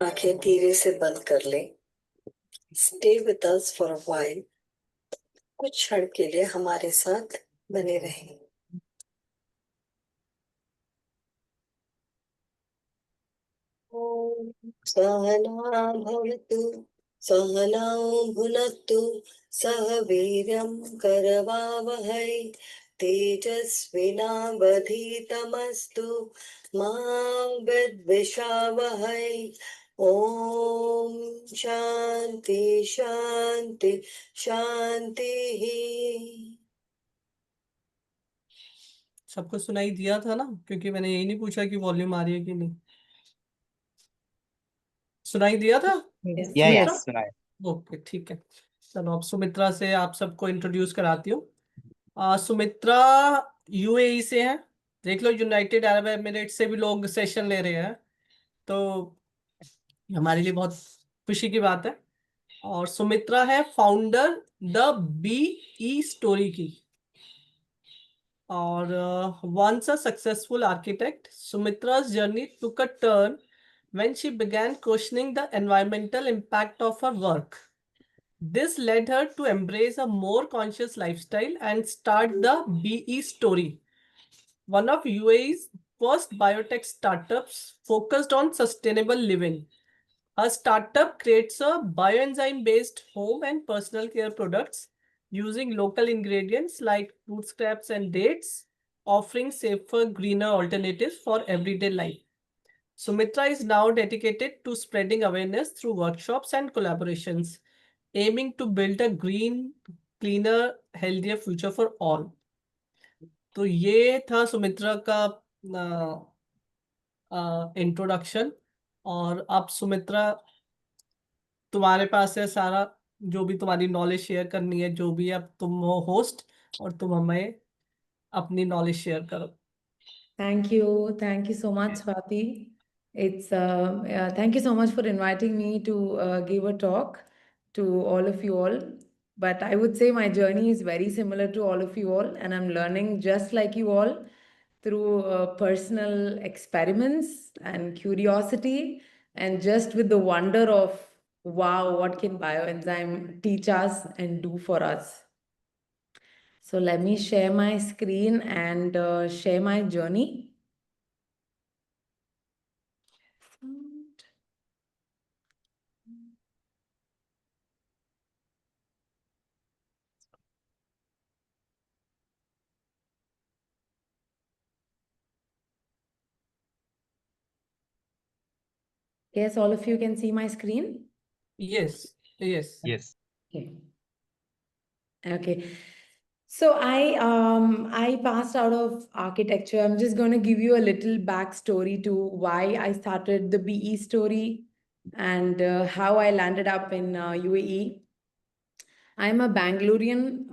आंखें धीरे से बंद कर ले। Stay with us for a while. कुछ क्षण के लिए हमारे साथ बने रहें। ओम सहना भवतु सहनौ भुनक्तु सह वीर्यं करवावहै तेजस्विनावधीतमस्तु मा विद्विषावहै। ओम शांति शांति शांति। सबको सुनाई दिया था ना? क्योंकि मैंने यही नहीं पूछा कि वॉल्यूम आ रही है कि नहीं। सुनाई दिया था सुमित्रा? यस सुनाए। ओके, ठीक है। चलो अब सुमित्रा से आप सबको इंट्रोड्यूस कराती हूँ। सुमित्रा यूएई से है। देख लो, यूनाइटेड अरब एमिरेट से भी लोग सेशन ले रहे हैं, तो हमारे लिए बहुत खुशी की बात है। और सुमित्रा है फाउंडर द बीई स्टोरी की। और once a successful architect, Sumitra's journey took a turn when she began questioning the environmental impact of her work. This led her to embrace a more conscious lifestyle and start the BE Story, one of UAE's first biotech startups focused on sustainable living. A startup creates a bioenzyme-based home and personal care products using local ingredients like fruit scraps and dates, offering safer, greener alternatives for everyday life. Sumitra is now dedicated to spreading awareness through workshops and collaborations, aiming to build a green, cleaner, healthier future for all. तो ये था सुमित्रा का introduction. और अब सुमित्रा, तुम्हारे पास है सारा, जो भी तुम्हारी नॉलेज शेयर करनी है, जो भी। अब तुम हो होस्ट और तुम हमें अपनी नॉलेज शेयर करो। Thank you so much, Swati. Thank you so much for inviting me to give a talk to all of you all. But I would say my journey is very similar to all of you all, and I'm learning just like you all through personal experiments and curiosity, and just with the wonder of wow, what can bioenzyme teach us and do for us? So let me share my screen and share my journey. Yes, all of you can see my screen? Yes. Yes. Okay. So I passed out of architecture. I'm just going to give you a little backstory to why I started the BE story and how I landed up in UAE. I'm a Bangalorean,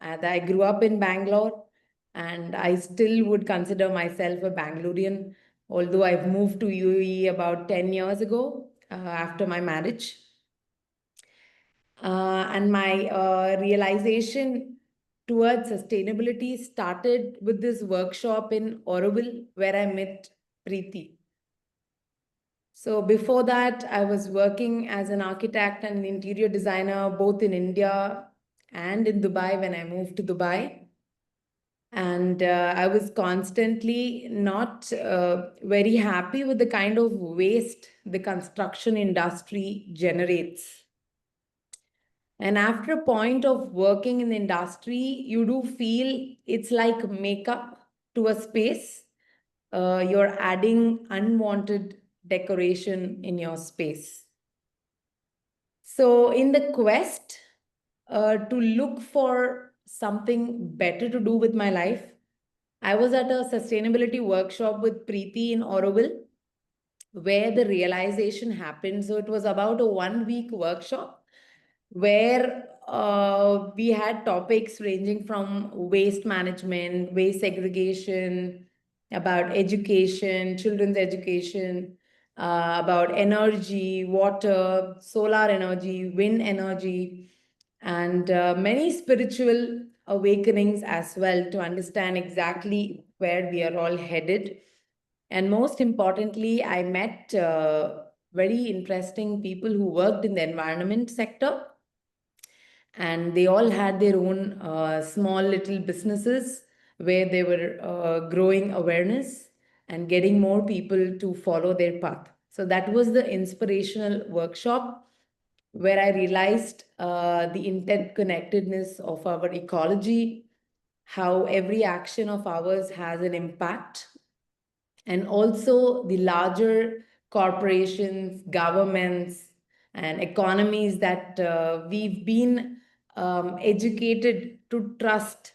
and I grew up in Bangalore, and I still would consider myself a Bangalorean, although I've moved to UAE about 10 years ago after my marriage. And my realization towards sustainability started with this workshop in Auroville where I met Preeti. So before that, I was working as an architect and an interior designer, both in India and in Dubai when I moved to Dubai. And I was constantly not very happy with the kind of waste the construction industry generates. And after a point of working in the industry, you do feel it's like makeup to a space. You're adding unwanted decoration in your space. So in the quest to look for something better to do with my life, I was at a sustainability workshop with Preeti in Auroville, where the realization happened. So it was about a 1 week workshop where we had topics ranging from waste management, waste segregation, about education, children's education, about energy, water, solar energy, wind energy, and many spiritual awakenings as well to understand exactly where we are all headed. And most importantly, I met very interesting people who worked in the environment sector, and they all had their own small little businesses where they were growing awareness and getting more people to follow their path. So that was the inspirational workshop where I realized the interconnectedness of our ecology, how every action of ours has an impact, and also the larger corporations, governments, and economies that we've been educated to trust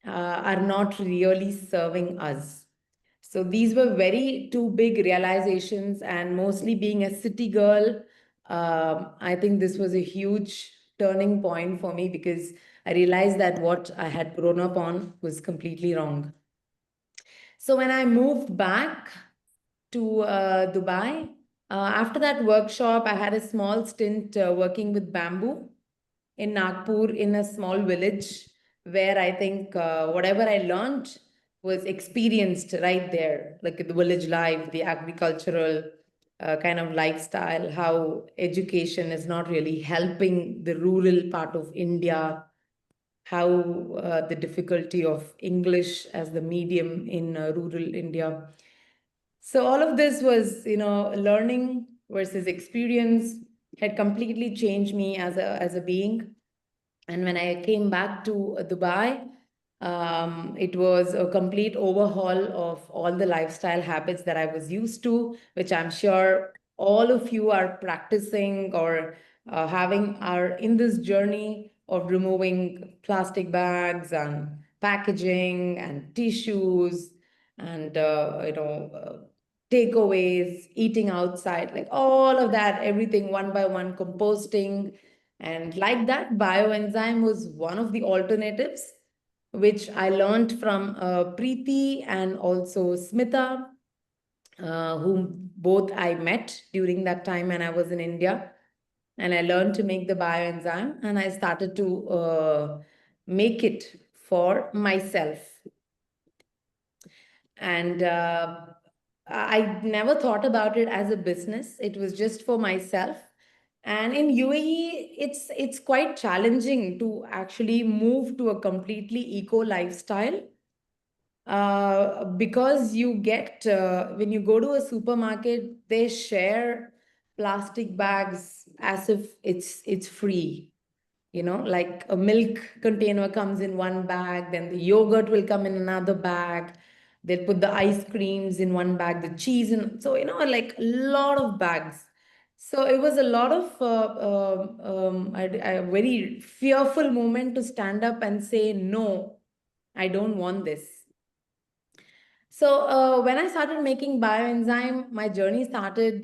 are not really serving us. So these were very two big realizations, and mostly being a city girl, I think this was a huge turning point for me because I realized that what I had grown up on was completely wrong. So when I moved back to Dubai, after that workshop, I had a small stint working with bamboo in Nagpur in a small village where I think whatever I learned was experienced right there, like the village life, the agricultural kind of lifestyle, how education is not really helping the rural part of India, how the difficulty of English as the medium in rural India. So all of this was, learning versus experience had completely changed me as a being. And when I came back to Dubai, it was a complete overhaul of all the lifestyle habits that I was used to, which I'm sure all of you are practicing or are in this journey of removing plastic bags and packaging and tissues and takeaways, eating outside, like all of that, everything one by one, composting. And like that, bioenzyme was one of the alternatives, which I learned from Preeti and also Smita, whom both I met during that time when I was in India. And I learned to make the bioenzyme, and I started to make it for myself. And I never thought about it as a business. It was just for myself. And in UAE, it's quite challenging to actually move to a completely eco lifestyle because you get when you go to a supermarket, they share plastic bags as if it's free. Like a milk container comes in one bag, then the yogurt will come in another bag. They'll put the ice creams in one bag, the cheese in. So, like a lot of bags. So it was a lot of a very fearful moment to stand up and say, no, I don't want this. So when I started making bioenzyme, my journey started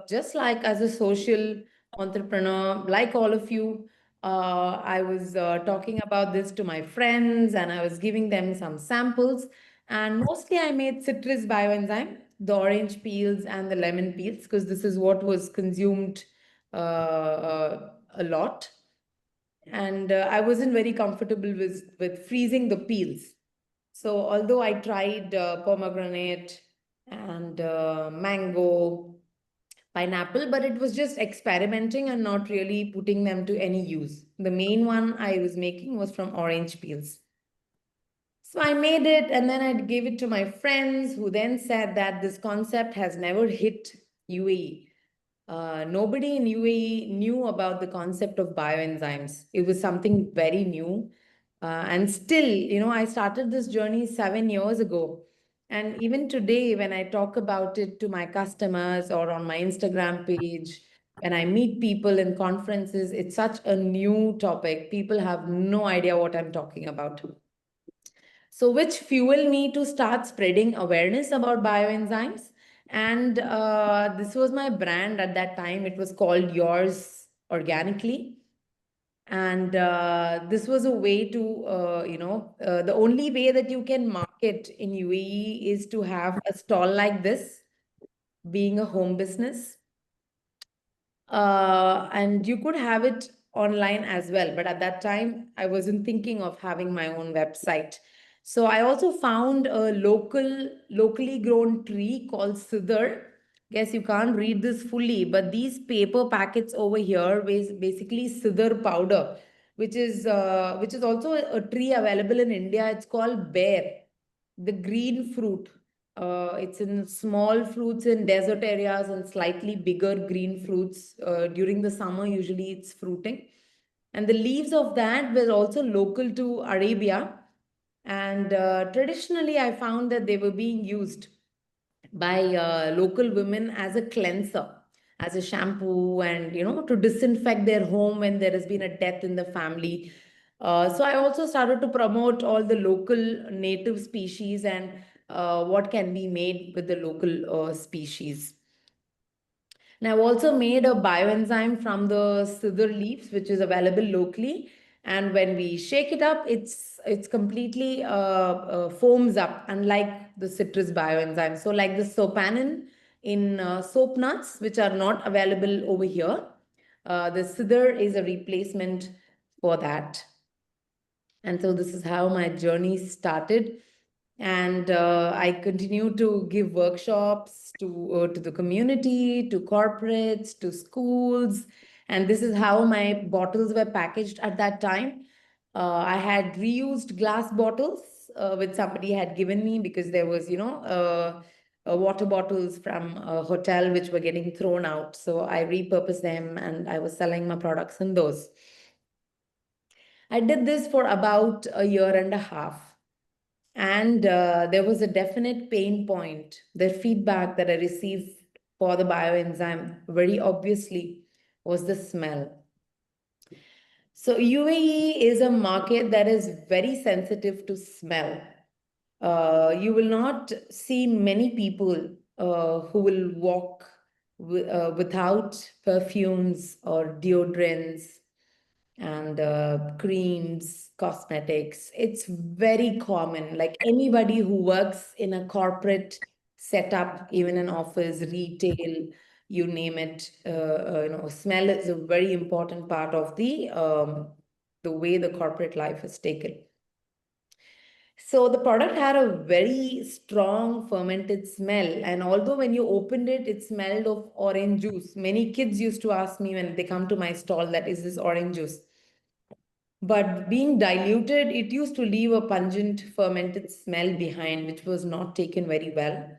just like as a social entrepreneur, like all of you. I was talking about this to my friends and I was giving them some samples. And mostly I made citrus bioenzyme, the orange peels and the lemon peels, because this is what was consumed a lot. And I wasn't very comfortable with freezing the peels. So although I tried pomegranate and mango, pineapple, but it was just experimenting and not really putting them to any use. The main one I was making was from orange peels. So I made it and then I gave it to my friends who then said that this concept has never hit UAE. Nobody in UAE knew about the concept of bioenzymes. It was something very new. And still, I started this journey 7 years ago. And even today, when I talk about it to my customers or on my Instagram page, when I meet people in conferences, it's such a new topic. People have no idea what I'm talking about. So, which fueled me to start spreading awareness about bioenzymes. And this was my brand at that time. It was called Yours Organically. And this was a way to, the only way that you can market in UAE is to have a stall like this, being a home business. And you could have it online as well. But at that time, I wasn't thinking of having my own website. So I also found a locally grown tree called Sidar, Guess you can't read this fully, but these paper packets over here is basically sidar powder, which is also a tree available in India. It's called bear, the green fruit. It's in small fruits in desert areas and slightly bigger green fruits. During the summer, usually it's fruiting. And the leaves of that were also local to Arabia. And traditionally, I found that they were being used by local women as a cleanser, as a shampoo, and to disinfect their home when there has been a death in the family. So I also started to promote all the local native species and what can be made with the local species. And I've also made a bioenzyme from the cedar leaves, which is available locally. And when we shake it up, it's completely foams up, unlike the citrus bioenzyme. So, like the sopanin in soap nuts, which are not available over here, the cedar is a replacement for that. And so this is how my journey started. And I continue to give workshops to the community, to corporates, to schools. And this is how my bottles were packaged at that time. I had reused glass bottles, which somebody had given me because there was, water bottles from a hotel which were getting thrown out. So I repurposed them and I was selling my products in those. I did this for about a year and a half. And there was a definite pain point. The feedback that I received for the bioenzyme, very obviously, was the smell. So UAE is a market that is very sensitive to smell. You will not see many people who will walk without perfumes or deodorants and creams, cosmetics. It's very common. Like anybody who works in a corporate setup, even an office, retail, you name it, smell is a very important part of the way the corporate life is taken. So the product had a very strong fermented smell. And although when you opened it, it smelled of orange juice. Many kids used to ask me when they come to my stall, that is this orange juice? But being diluted, it used to leave a pungent fermented smell behind, which was not taken very well.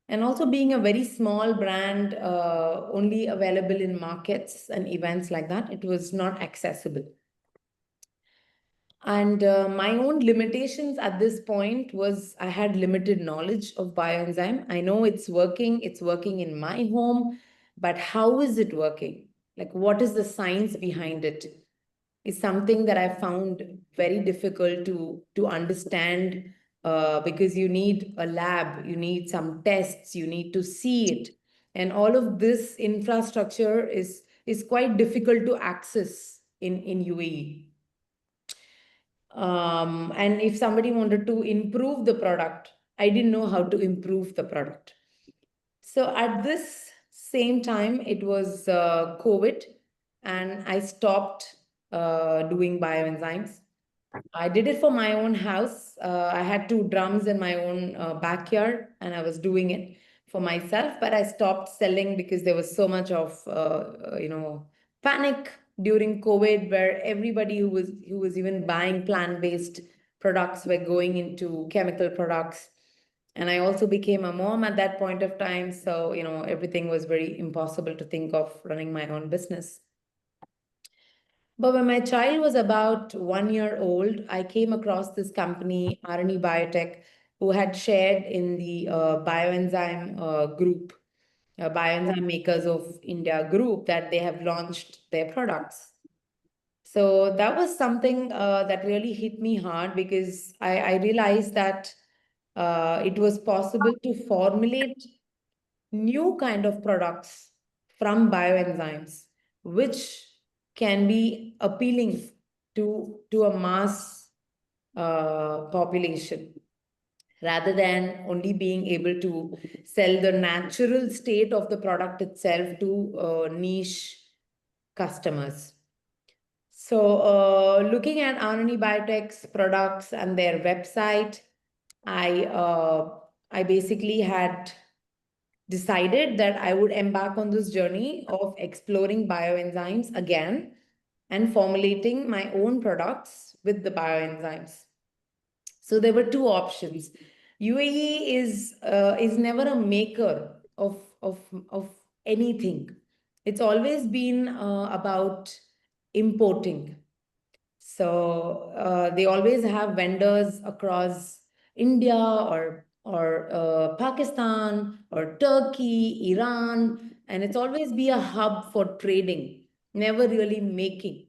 And also being a very small brand, only available in markets and events like that, it was not accessible. And my own limitations at this point was I had limited knowledge of bioenzyme. I know it's working in my home, but how is it working? Like, what is the science behind it? Is something that I found very difficult to understand because you need a lab, you need some tests, you need to see it. And all of this infrastructure is quite difficult to access in UAE. And if somebody wanted to improve the product, I didn't know how to improve the product. So at this same time, it was COVID, and I stopped doing bioenzymes. I did it for my own house. I had two drums in my own backyard, and I was doing it for myself. But I stopped selling because there was so much of panic during COVID, where everybody who was even buying plant-based products were going into chemical products. And I also became a mom at that point of time, so everything was very impossible to think of running my own business. But when my child was about 1 year old, I came across this company, RNE Biotech, who had shared in the bioenzyme group, Bioenzyme Makers of India group, that they have launched their products. So that was something that really hit me hard, because I realized that it was possible to formulate new kind of products from bioenzymes, which can be appealing to a mass population, rather than only being able to sell the natural state of the product itself to niche customers. So looking at RNE Biotech's products and their website, I basically had decided that I would embark on this journey of exploring bioenzymes again and formulating my own products with the bioenzymes. So there were two options. UAE is never a maker of anything. It's always been about importing. So they always have vendors across India or Pakistan or Turkey, Iran, and it's always be a hub for trading, never really making.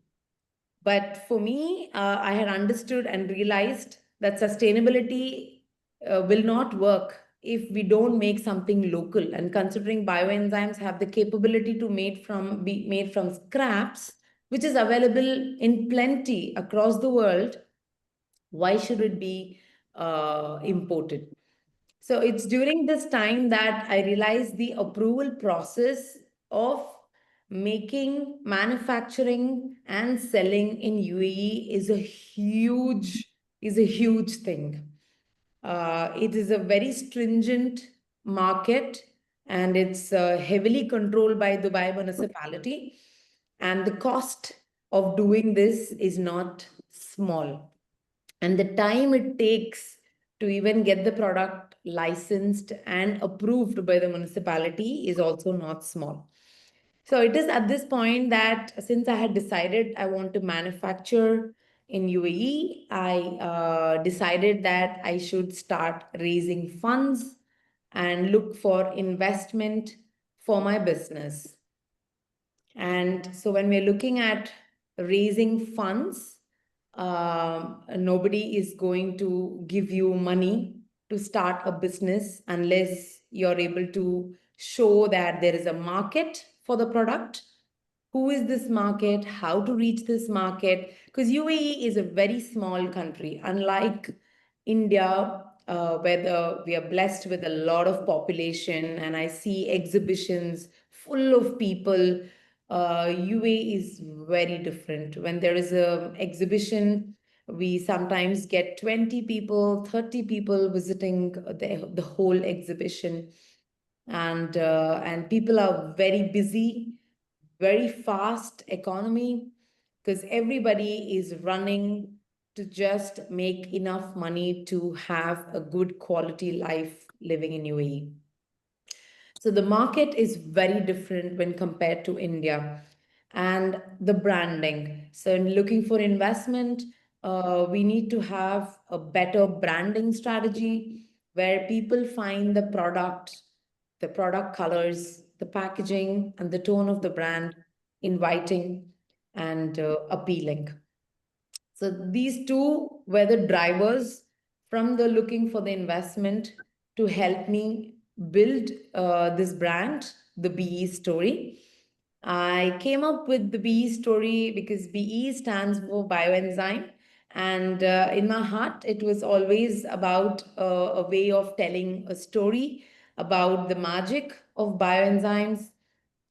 But for me, I had understood and realized that sustainability will not work if we don't make something local. And considering bioenzymes have the capability to be made from scraps, which is available in plenty across the world, why should it be imported? So it's during this time that I realized the approval process of manufacturing and selling in UAE is a huge thing. It is a very stringent market, and it's heavily controlled by Dubai municipality. And the cost of doing this is not small. And the time it takes to even get the product licensed and approved by the municipality is also not small. So it is at this point that since I had decided I want to manufacture in UAE, I decided that I should start raising funds and look for investment for my business. And so when we're looking at raising funds, nobody is going to give you money to start a business unless you're able to show that there is a market for the product. Who is this market? How to reach this market? Because UAE is a very small country, unlike India, where we are blessed with a lot of population, and I see exhibitions full of people. UAE is very different. When there is a exhibition, we sometimes get 20 people, 30 people visiting the whole exhibition. And people are very busy, very fast economy, because everybody is running to just make enough money to have a good quality life living in UAE. So the market is very different when compared to India. And the branding. So in looking for investment, we need to have a better branding strategy where people find the product colors, the packaging, and the tone of the brand inviting and appealing. So these two were the drivers from the looking for the investment to help me build this brand, the BE story. I came up with the BE story because BE stands for bioenzyme. And in my heart, it was always about a way of telling a story about the magic of bioenzymes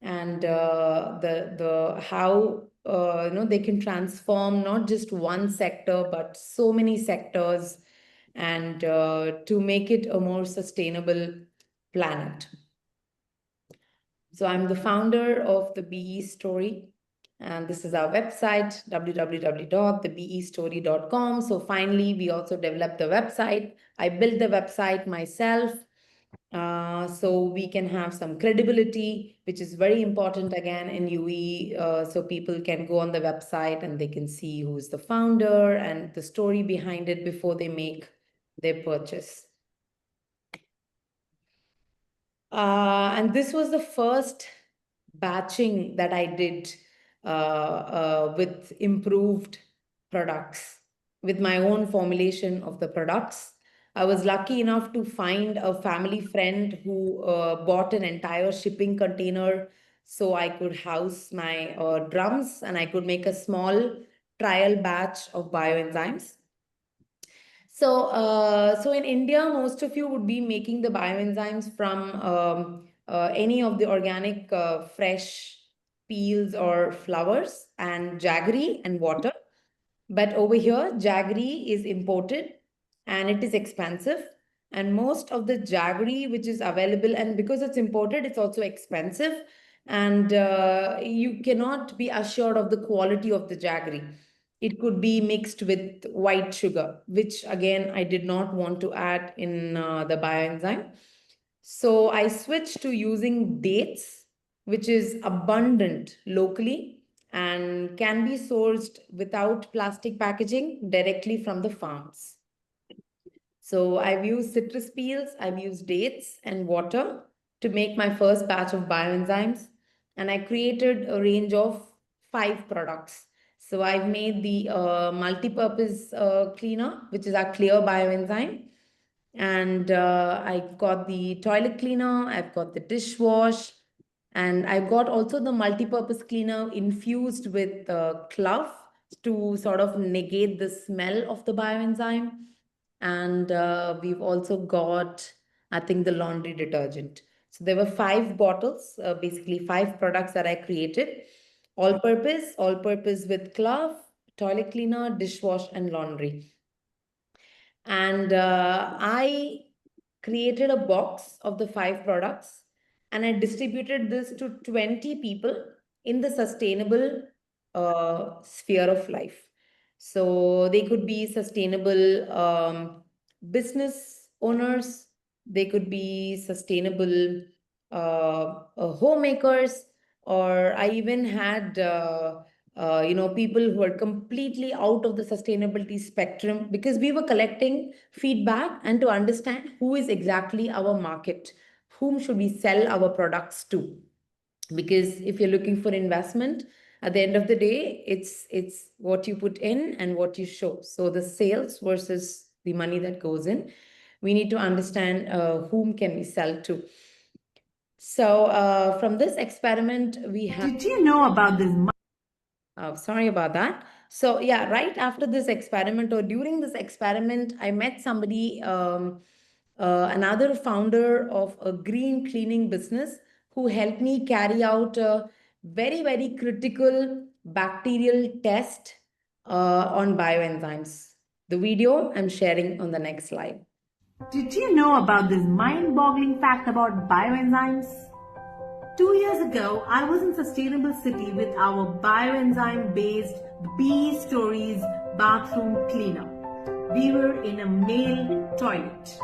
and the how they can transform not just one sector but so many sectors, and to make it a more sustainable planet. So I'm the founder of the BE Story, and this is our website, www.thebestory.com. So finally, we also developed the website. I built the website myself, so we can have some credibility, which is very important again in UAE. So people can go on the website and they can see who's the founder and the story behind it before they make their purchase. And this was the first batching that I did with improved products, with my own formulation of the products. I was lucky enough to find a family friend who bought an entire shipping container so I could house my drums and I could make a small trial batch of bioenzymes. So in India, most of you would be making the bioenzymes from any of the organic fresh peels or flowers and jaggery and water. But over here, jaggery is imported and it is expensive. And most of the jaggery which is available, and because it's imported, it's also expensive, and you cannot be assured of the quality of the jaggery. It could be mixed with white sugar, which again I did not want to add in the bioenzyme. So I switched to using dates, which is abundant locally and can be sourced without plastic packaging directly from the farms. So I've used citrus peels, I've used dates and water to make my first batch of bioenzymes. And I created a range of 5 products. So I've made the multi-purpose cleaner, which is our clear bioenzyme. And I've got the toilet cleaner, I've got the dishwash, and I've got also the multi-purpose cleaner infused with clove to sort of negate the smell of the bioenzyme. And we've also got, I think, the laundry detergent. So there were 5 bottles, basically 5 products that I created, all purpose with clove, toilet cleaner, dishwash, and laundry. And I created a box of the 5 products, and I distributed this to 20 people in the sustainable sphere of life. So they could be sustainable business owners, they could be sustainable homemakers, or I even had people who are completely out of the sustainability spectrum, because we were collecting feedback and to understand who is exactly our market, whom should we sell our products to. Because if you're looking for investment, at the end of the day, it's what you put in and what you show. So the sales versus the money that goes in, we need to understand whom can we sell to. So from this experiment, we have. Did you know about this? Sorry about that. So yeah, right after this experiment or during this experiment, I met somebody, another founder of a green cleaning business, who helped me carry out a very, very critical bacterial test on bioenzymes. The video I'm sharing on the next slide. Did you know about this mind-boggling fact about bioenzymes? 2 years ago, I was in Sustainable City with our bioenzyme-based B Stories bathroom cleaner. We were in a male toilet.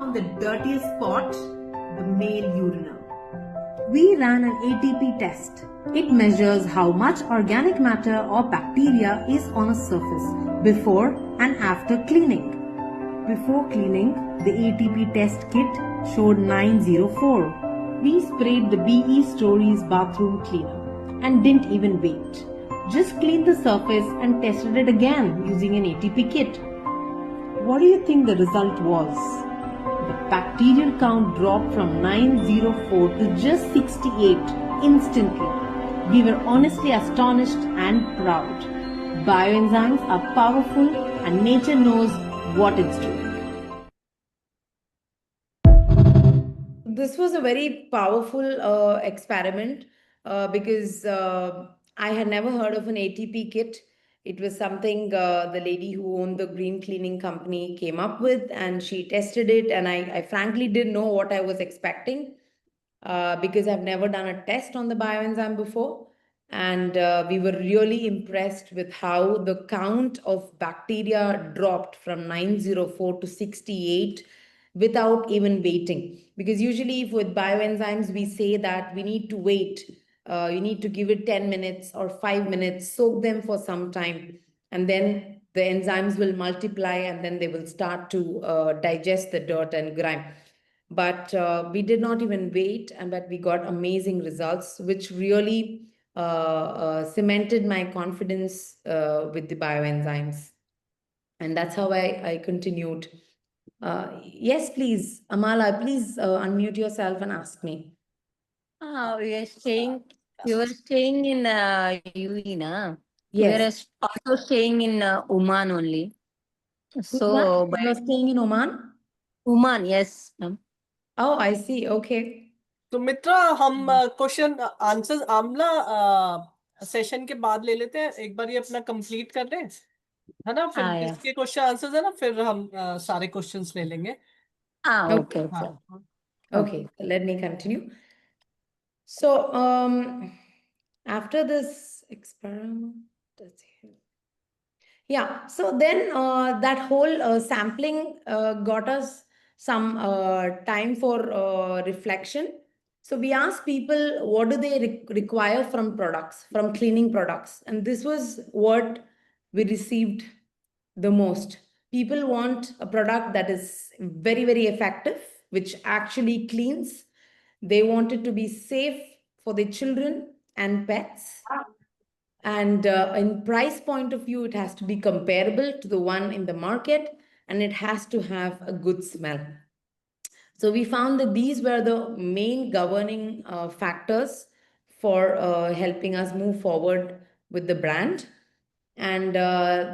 On the dirtiest spot, the male urinal. We ran an ATP test. It measures how much organic matter or bacteria is on a surface before and after cleaning. Before cleaning, the ATP test kit showed 904. We sprayed the BE Stories bathroom cleaner and didn't even wait. Just cleaned the surface and tested it again using an ATP kit. What do you think the result was? The bacterial count dropped from 904 to just 68 instantly. We were honestly astonished and proud. Bioenzymes are powerful and nature knows what it's doing. This was a very powerful experiment because I had never heard of an ATP kit. It was something the lady who owned the green cleaning company came up with, and she tested it. And I frankly didn't know what I was expecting because I've never done a test on the bioenzyme before. And we were really impressed with how the count of bacteria dropped from 904 to 68 without even waiting. Because usually with bioenzymes, we say that we need to wait. You need to give it 10 minutes or 5 minutes, soak them for some time, and then the enzymes will multiply and then they will start to digest the dirt and grime. But we did not even wait, and but we got amazing results, which really cemented my confidence with the bioenzymes. And that's how I continued. Yes, please, Amala, please unmute yourself and ask me. You were staying in UAE, na? Yes. We were also staying in Oman only. So, Which one? You're staying in Oman? Oman, yes. ma'am. Oh, I see. Okay. तो मित्रा हम question answers Amla session के बाद ले लेते हैं, एक बार ये अपना कंप्लीट कर लें, है ना? फिर हाँ, yeah. इसके क्वेश्चन आंसर्स है ना, फिर हम सारे क्वेश्चंस ले लेंगे. Okay. हाँ, Okay. Okay, let me continue. So, after this experiment, let's see. Yeah, so then that whole sampling got us some time for reflection. So we asked people what do they require from products, from cleaning products, and this was what we received the most. People want a product that is very, very effective, which actually cleans. They want it to be safe for their children and pets. And in price point of view, it has to be comparable to the one in the market, and it has to have a good smell. So we found that these were the main governing factors for helping us move forward with the brand. And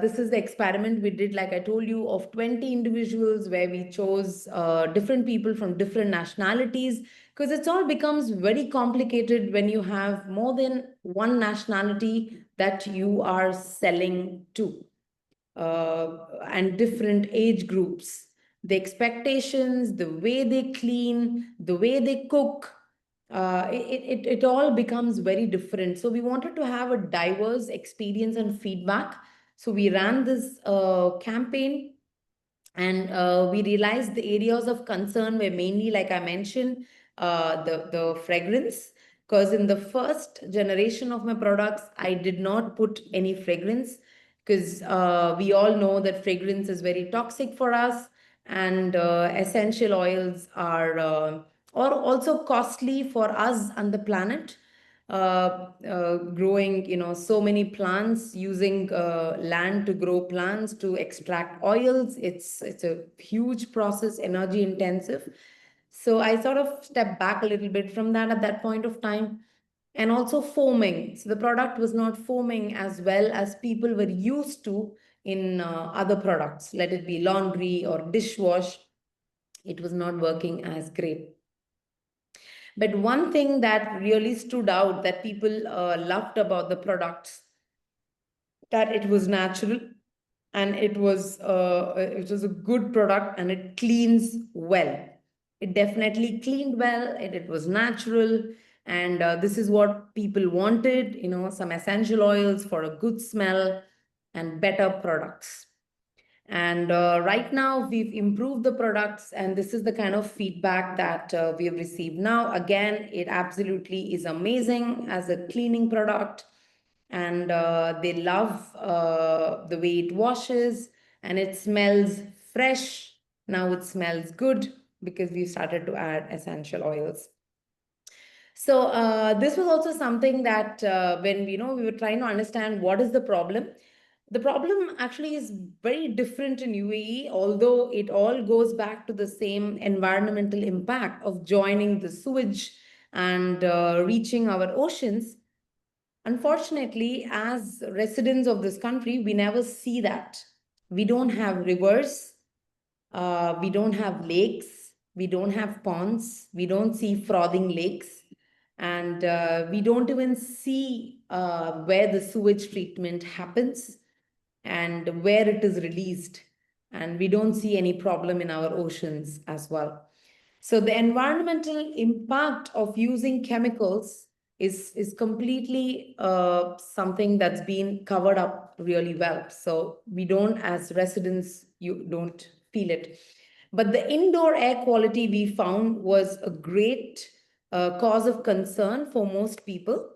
this is the experiment we did, like I told you, of 20 individuals where we chose different people from different nationalities, because it all becomes very complicated when you have more than one nationality that you are selling to, and different age groups. The expectations, the way they clean, the way they cook, it all becomes very different. So we wanted to have a diverse experience and feedback. So we ran this campaign, and we realized the areas of concern were mainly, like I mentioned, the fragrance. Because in the first generation of my products, I did not put any fragrance, because we all know that fragrance is very toxic for us, and essential oils are also costly for us and the planet. Growing, so many plants, using land to grow plants to extract oils, it's a huge process, energy intensive. So I sort of stepped back a little bit from that at that point of time. And also foaming. So the product was not foaming as well as people were used to in other products, let it be laundry or dishwash. It was not working as great. But one thing that really stood out that people loved about the products, that it was natural, and it was a good product, and it cleans well. It definitely cleaned well, and it was natural, and this is what people wanted, some essential oils for a good smell and better products. And right now, we've improved the products, and this is the kind of feedback that we have received now. Again, it absolutely is amazing as a cleaning product, and they love the way it washes, and it smells fresh. Now it smells good because we started to add essential oils. So this was also something that when we were trying to understand what is the problem. The problem actually is very different in UAE, although it all goes back to the same environmental impact of joining the sewage and reaching our oceans. Unfortunately, as residents of this country, we never see that. We don't have rivers, we don't have lakes, we don't have ponds, we don't see frothing lakes, and we don't even see where the sewage treatment happens and where it is released. And we don't see any problem in our oceans as well. So the environmental impact of using chemicals is completely something that's been covered up really well. So we don't, as residents, you don't feel it. But the indoor air quality we found was a great cause of concern for most people,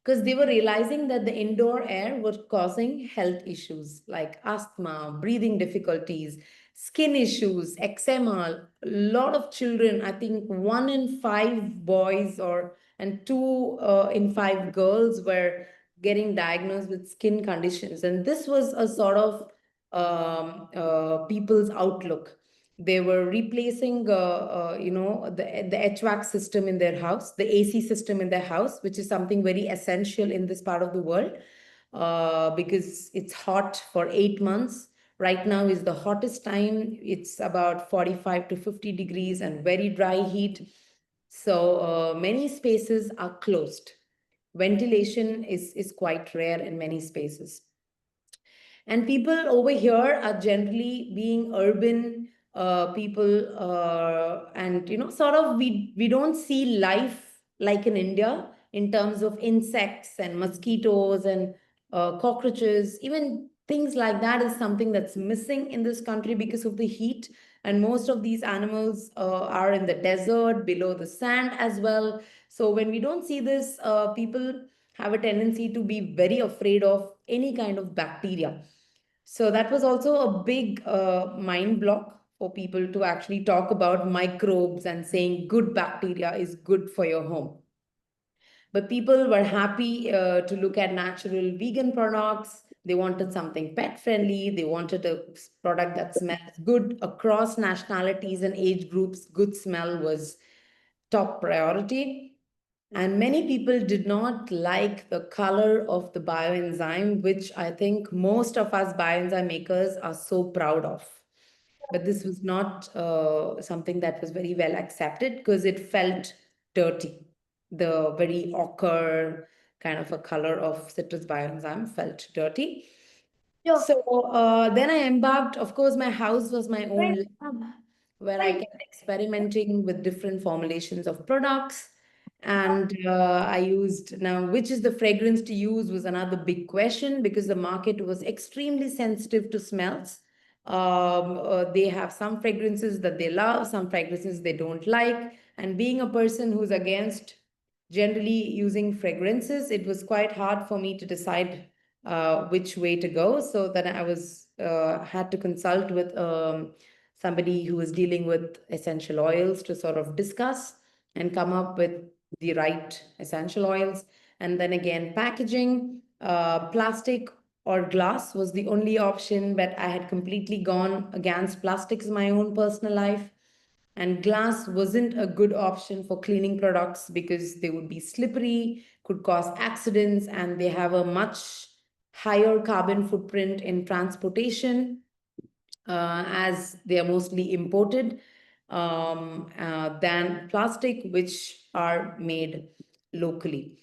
because they were realizing that the indoor air was causing health issues like asthma, breathing difficulties, skin issues, eczema. A lot of children, I think 1 in 5 boys and 2 in 5 girls were getting diagnosed with skin conditions. And this was a sort of people's outlook. They were replacing, the HVAC system in their house, the AC system in their house, which is something very essential in this part of the world, because it's hot for 8 months. Right now is the hottest time. It's about 45 to 50 degrees and very dry heat. So many spaces are closed. Ventilation is quite rare in many spaces. And people over here are generally being urban, people, and sort of we don't see life like in India in terms of insects and mosquitoes and cockroaches. Even things like that is something that's missing in this country because of the heat. And most of these animals are in the desert, below the sand as well. So when we don't see this, people have a tendency to be very afraid of any kind of bacteria. So that was also a big mind block for people to actually talk about microbes and saying good bacteria is good for your home. But people were happy to look at natural vegan products. They wanted something pet friendly. They wanted a product that smells good across nationalities and age groups. Good smell was top priority. And many people did not like the color of the bioenzyme, which I think most of us bioenzyme makers are so proud of. But this was not something that was very well accepted because it felt dirty. The very ochre kind of a color of citrus bioenzyme felt dirty. Yeah. So then I embarked, of course, my house was my own lab where I kept experimenting with different formulations of products. And I used, now, which is the fragrance to use was another big question because the market was extremely sensitive to smells. They have some fragrances that they love, some fragrances they don't like. And being a person who's against generally using fragrances, it was quite hard for me to decide which way to go. So then I was had to consult with somebody who was dealing with essential oils to sort of discuss and come up with the right essential oils. And then again, packaging, plastic or glass was the only option, but I had completely gone against plastics in my own personal life. And glass wasn't a good option for cleaning products because they would be slippery, could cause accidents, and they have a much higher carbon footprint in transportation as they are mostly imported than plastic, which are made locally.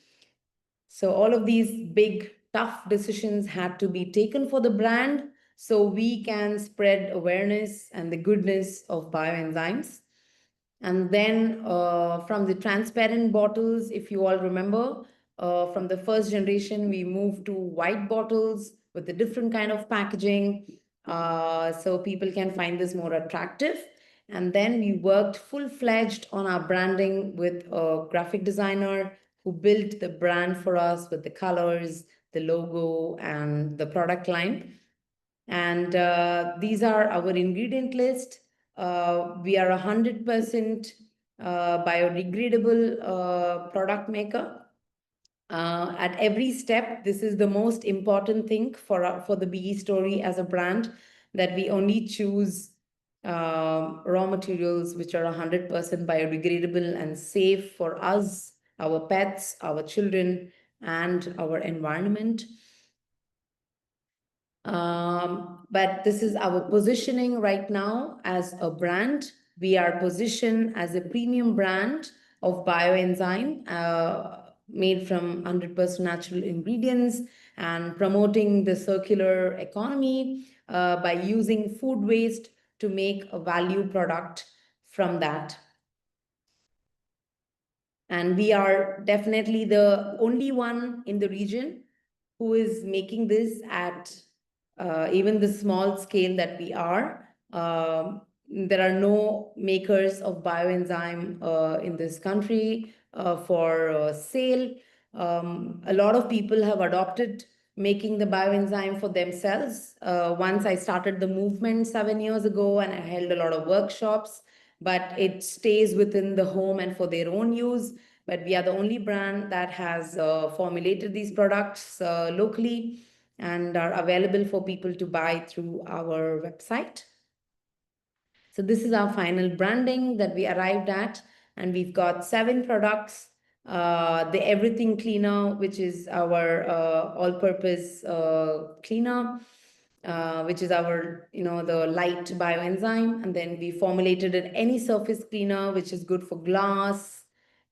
So all of these big, tough decisions had to be taken for the brand so we can spread awareness and the goodness of bioenzymes. And then from the transparent bottles, if you all remember, from the first generation, we moved to white bottles with a different kind of packaging so people can find this more attractive. And then we worked full-fledged on our branding with a graphic designer who built the brand for us with the colors, the logo, and the product line. And these are our ingredient list. We are 100% biodegradable product maker. At every step, this is the most important thing for the BE story as a brand, that we only choose raw materials which are 100% biodegradable and safe for us, our pets, our children, and our environment. But this is our positioning right now as a brand. We are positioned as a premium brand of bioenzyme made from 100% natural ingredients and promoting the circular economy by using food waste to make a value product from that. And we are definitely the only one in the region who is making this at even the small scale that we are. There are no makers of bioenzyme in this country for sale. A lot of people have adopted making the bioenzyme for themselves. Once I started the movement 7 years ago and I held a lot of workshops, but it stays within the home and for their own use. But we are the only brand that has formulated these products locally and are available for people to buy through our website. So this is our final branding that we arrived at, and we've got 7 products. The Everything Cleaner, which is our all-purpose cleaner, which is our, the light bioenzyme. And then we formulated an Any Surface Cleaner, which is good for glass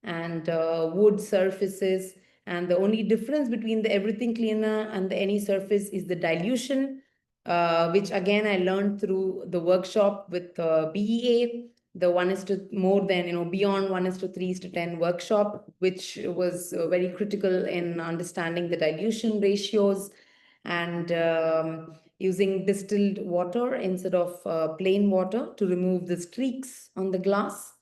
and wood surfaces. And the only difference between the Everything Cleaner and the Any Surface is the dilution. which again I learned through the workshop with BEA, the 1:3 more than, beyond 1:3:10 workshop, which was very critical in understanding the dilution ratios and using distilled water instead of plain water to remove the streaks on the glass.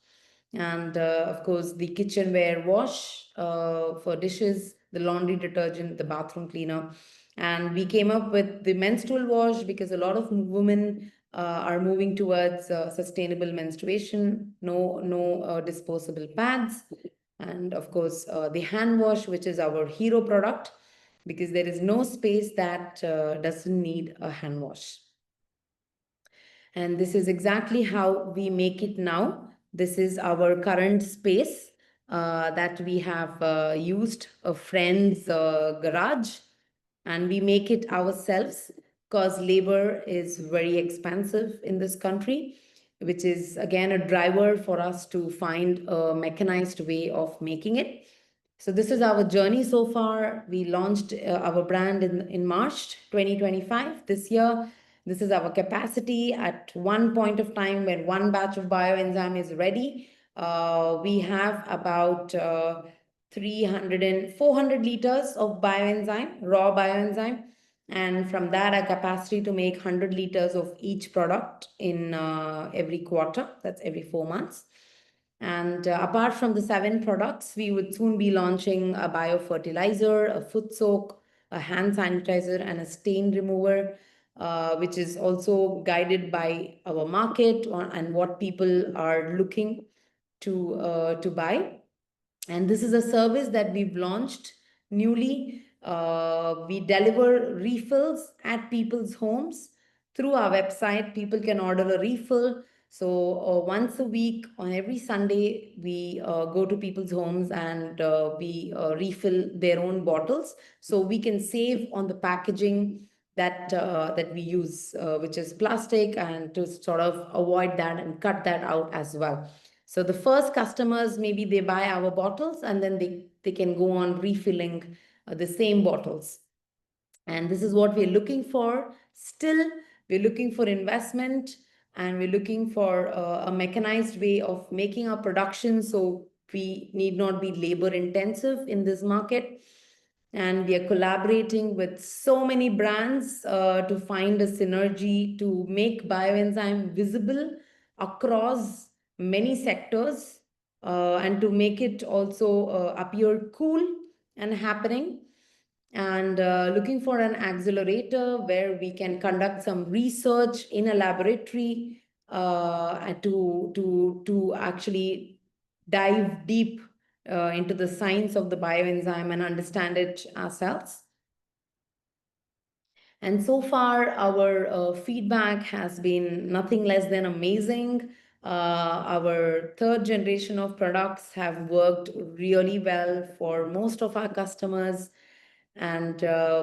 And of course, the kitchenware wash for dishes, the laundry detergent, the bathroom cleaner. And we came up with the menstrual wash because a lot of women are moving towards sustainable menstruation, no disposable pads. And of course, the hand wash, which is our hero product, because there is no space that doesn't need a hand wash. And this is exactly how we make it now. This is our current space that we have used a friend's garage, and we make it ourselves because labor is very expensive in this country, which is again a driver for us to find a mechanized way of making it. So this is our journey so far. We launched our brand in March 2025 this year. This is our capacity at one point of time when one batch of bioenzyme is ready. We have about 400 liters of bioenzyme, raw bioenzyme. And from that, our capacity to make 100 liters of each product in every quarter. That's every 4 months. And apart from the 7 products, we would soon be launching a biofertilizer, a foot soak, a hand sanitizer, and a stain remover, which is also guided by our market and what people are looking to buy. And this is a service that we've launched newly. We deliver refills at people's homes through our website. People can order a refill. So once a week, on every Sunday, we go to people's homes and we refill their own bottles. So we can save on the packaging that we use, which is plastic, and to sort of avoid that and cut that out as well. So the first customers, maybe they buy our bottles and then they can go on refilling the same bottles. And this is what we're looking for. Still, we're looking for investment, and we're looking for a mechanized way of making our production so we need not be labor intensive in this market. And we are collaborating with so many brands to find a synergy to make bioenzyme visible across many sectors and to make it also appear cool and happening. And looking for an accelerator where we can conduct some research in a laboratory to actually dive deep into the science of the bioenzyme and understand it ourselves. And so far, our feedback has been nothing less than amazing. Our 3rd generation of products have worked really well for most of our customers. And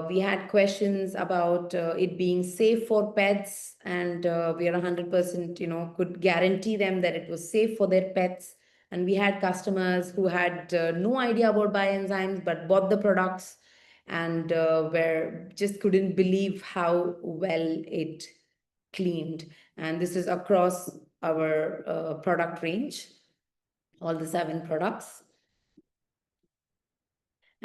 we had questions about it being safe for pets, and we are 100%, could guarantee them that it was safe for their pets. And we had customers who had no idea about bioenzymes but bought the products and just couldn't believe how well it cleaned. And this is across our product range, all the 7 products.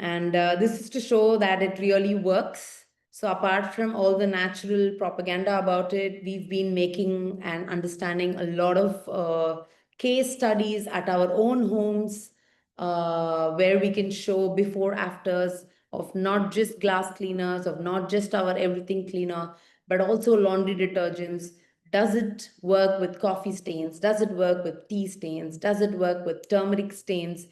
And this is to show that it really works. So apart from all the natural propaganda about it, we've been making and understanding a lot of case studies at our own homes where we can show before afters of not just glass cleaners, of not just our everything cleaner, but also laundry detergents. Does it work with coffee stains? Does it work with tea stains? Does it work with turmeric stains?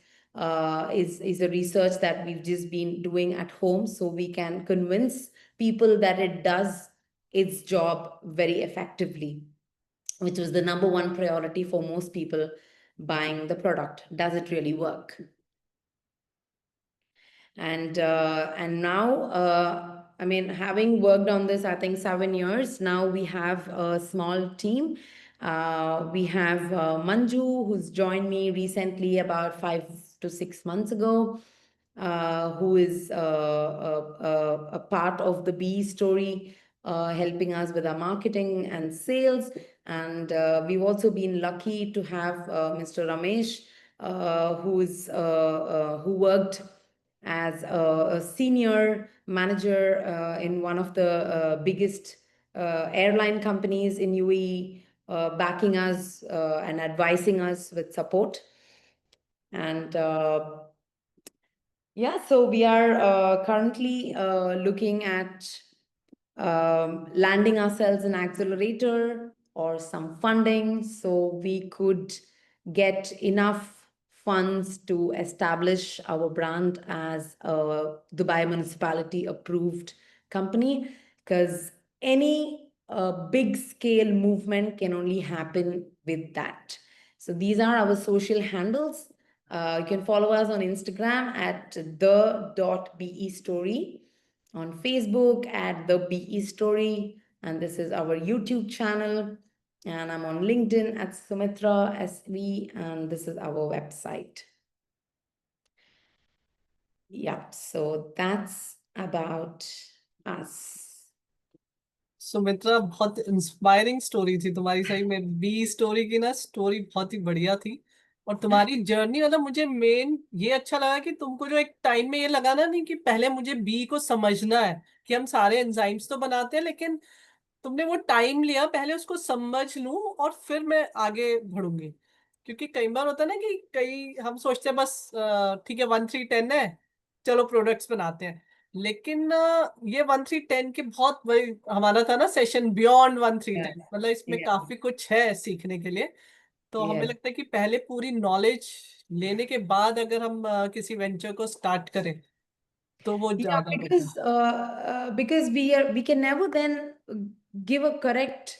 Is a research that we've just been doing at home, so we can convince people that it does its job very effectively, which was the #1 priority for most people buying the product. Does it really work? And now, I mean, having worked on this, I think 7 years, now we have a small team. We have Manju, who's joined me recently about 5 to 6 months ago, who is a part of the BE story helping us with our marketing and sales. And we've also been lucky to have Mr. Ramesh, who worked as a senior manager in one of the biggest airline companies in UAE, backing us and advising us with support. And yeah, so we are currently looking at landing ourselves an accelerator or some funding so we could get enough funds to establish our brand as a Dubai municipality approved company, because any big scale movement can only happen with that. So these are our social handles. You can follow us on Instagram at the.bestory, on Facebook at the BE Story, and this is our YouTube channel. And I'm on LinkedIn at Sumithra SV, and this is our website. Yeah, so that's about us. Sumitra, बहुत inspiring story थी तुम्हारी। सही में B story की ना story बहुत ही बढ़िया थी। और तुम्हारी जर्नी मतलब मुझे मेन ये अच्छा लगा कि तुमको जो एक टाइम में ये लगा ना, नहीं कि पहले मुझे बी को समझना है कि हम सारे एंजाइम्स तो बनाते हैं, लेकिन तुमने वो टाइम लिया पहले उसको समझ लूं और फिर मैं आगे बढ़ूंगी। क्योंकि कई बार होता है ना कि कई हम सोचते हैं बस ठीक है 1 3 10 है, चलो प्रोडक्ट्स बनाते हैं। लेकिन ये 1 3 10 के बहुत वही हमारा था ना सेशन बियॉन्ड 1 3 10, मतलब इसमें काफी कुछ है सीखने के लिए। तो हमें लगता है कि पहले पूरी नॉलेज लेने के बाद अगर हम किसी वेंचर को स्टार्ट करें तो वो Yeah, ज्यादा बेटर है। because we can never then give a correct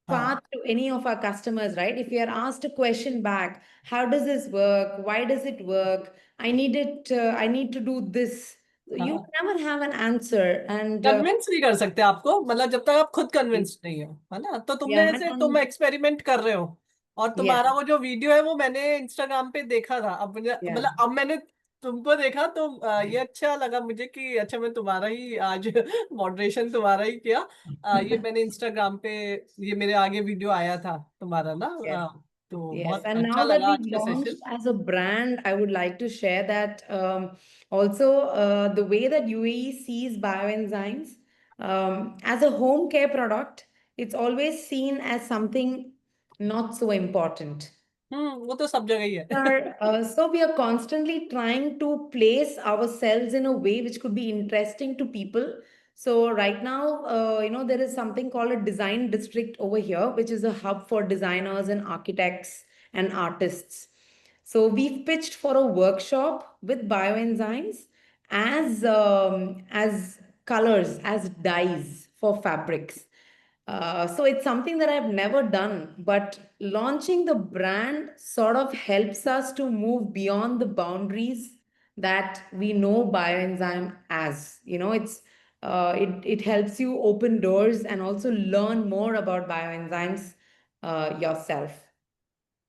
path to any of our customers, right? If we are asked a question back, how does this work? Why does it work? I need to do this. You never have an answer. And convince नहीं कर सकते आपको, मतलब जब तक आप खुद convince नहीं हो, है ना। तो तुमने yeah, ऐसे तुम एक्सपेरिमेंट कर रहे हो और yeah, तुम्हारा वो जो वीडियो है वो मैंने इंस्टाग्राम पे देखा था। अब मुझे yeah. मतलब अब मैंने तुमको देखा तो ये अच्छा लगा मुझे कि अच्छा मैं तुम्हारा ही आज मॉडरेशन तुम्हारा ही किया। ये मैंने इंस्टाग्राम पे ये मेरे आगे वीडियो आया था तुम्हारा ना। Yes. तो Yes, बहुत and अच्छा now that लगा आज we've का launched session. as a brand, I would like to share that also the way that UAE sees bioenzymes as a home care product, it's always seen as something not so important. वो तो सब जगह ही है। So we are constantly trying to place ourselves in a way which could be interesting to people. So right now, there is something called a design district over here, which is a hub for designers and architects and artists. So we've pitched for a workshop with bioenzymes as colors, as dyes for fabrics. So it's something that I've never done, but launching the brand sort of helps us to move beyond the boundaries that we know bioenzyme as. It helps you open doors and also learn more about bioenzymes yourself.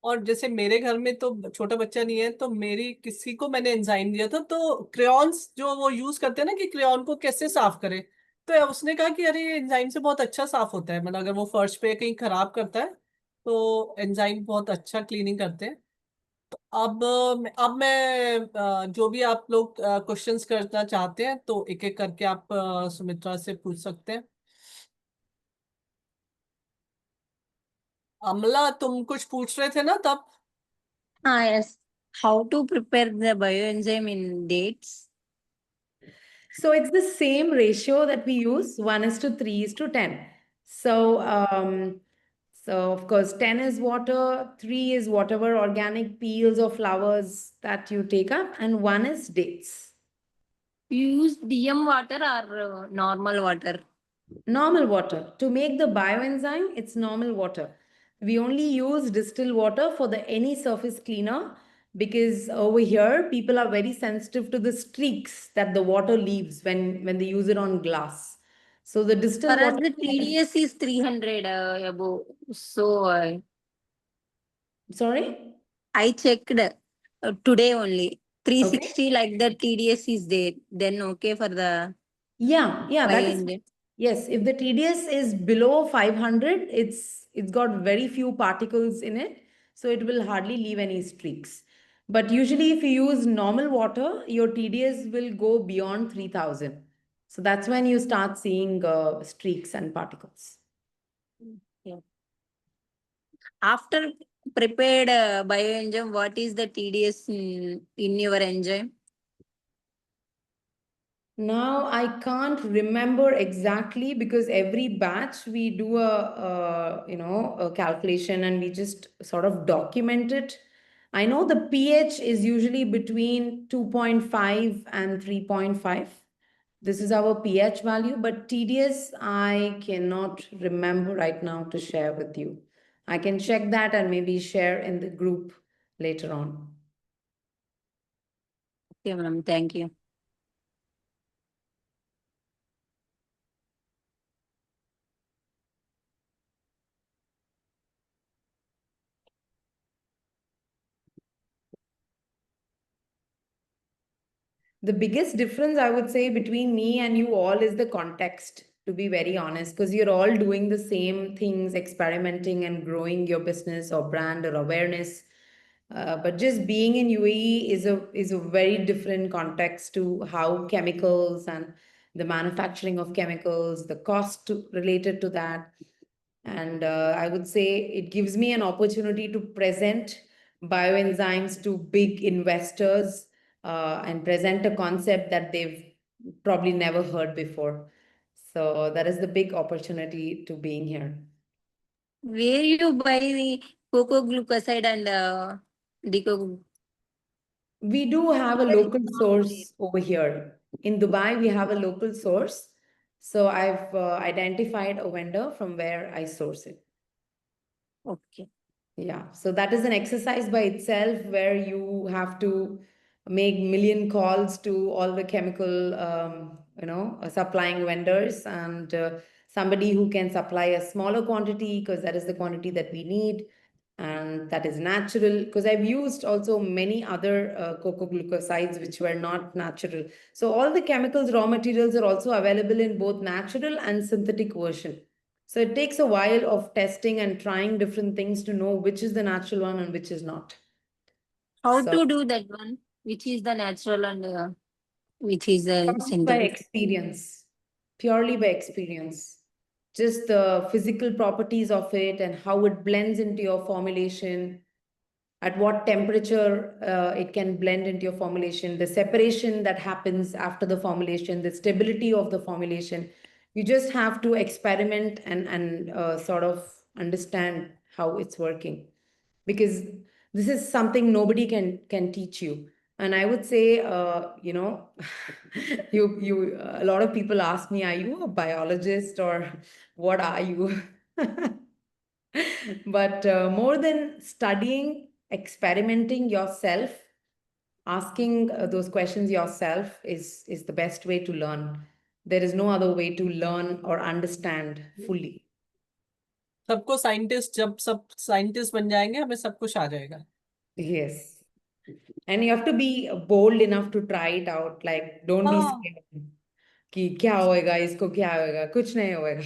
और जैसे मेरे घर में तो छोटा बच्चा नहीं है, तो मेरी किसी को मैंने एंजाइम दिया था, तो क्रेयॉन्स जो वो यूज करते हैं ना कि क्रेयॉन को कैसे साफ करें, तो उसने कहा कि अरे ये एंजाइम से बहुत अच्छा साफ होता है, मतलब अगर वो फर्श पे कहीं खराब करता है तो एंजाइम बहुत अच्छा क्लीनिंग करते हैं। तो अब मैं जो भी आप लोग क्वेश्चंस करना चाहते हैं तो एक एक करके आप सुमित्रा से पूछ सकते हैं। अमला तुम कुछ पूछ रहे थे ना तब। Yes. How to prepare the bioenzyme in dates? So it's the same ratio that we use, 1:3:10. So of course, 10 is water, 3 is whatever organic peels or flowers that you take up, and 1 is dates. You use DM water or normal water? Normal water. To make the bioenzyme, it's normal water. We only use distilled water for the any surface cleaner, because over here people are very sensitive to the streaks that the water leaves when they use it on glass. So the distilled Whereas water. the TDS is 300 above. So Sorry? I checked today only. Okay. 360 like the TDS is there. Then okay for the Yeah, that's bioenzyme. Yes, if the TDS is below 500, it's got very few particles in it, so it will hardly leave any streaks. But usually if you use normal water, your TDS will go beyond 3000. So that's when you start seeing streaks and particles. Yeah. After prepared bioenzyme, what is the TDS in your enzyme? Now I can't remember exactly because every batch we do a calculation and we just sort of document it. I know the pH is usually between 2.5 and 3.5. This is our pH value, but TDS I cannot remember right now to share with you. I can check that and maybe share in the group later on. Okay, ma'am. Thank you. The biggest difference I would say between me and you all is the context, to be very honest, because you're all doing the same things, experimenting and growing your business or brand or awareness. But just being in UAE is a very different context to how chemicals and the manufacturing of chemicals, the related to that. And I would say it gives me an opportunity to present bioenzymes to big investors and present a concept that they've probably never heard before. So that is the big opportunity to being here. Where you buy the cocoa glucoside and deco? We do have a local source over here. In Dubai, we have a local source. So I've identified a vendor from where I source it. Okay. Yeah, so that is an exercise by itself where you have to make million calls to all the chemical, supplying vendors and somebody who can supply a smaller quantity because that is the quantity that we need and that is natural. Because I've used also many other cocoa glucosides which were not natural. So all the chemicals, raw materials are also available in both natural and synthetic version. So it takes a while of testing and trying different things to know which is the natural one and which is not. How So to do that one? Which is the natural and which is the comes by synthetic? experience, purely by experience. Just the physical properties of it and how it blends into your formulation, at what temperature it can blend into your formulation, the separation that happens after the formulation, the stability of the formulation. You just have to experiment and sort of understand how it's working, because this is something nobody can teach you. And I would say, you a lot of people ask me, are you a biologist or what are you? But more than studying, experimenting yourself, asking those questions yourself is the best way to learn. There is no other way to learn or understand fully. सबको scientist, जब सब scientist बन जाएंगे हमें सब कुछ आ जाएगा. Yes. And you have to be bold enough to try it out. Like, don't be हाँ. scared. कि क्या होएगा, इसको क्या होएगा, कुछ नहीं होएगा.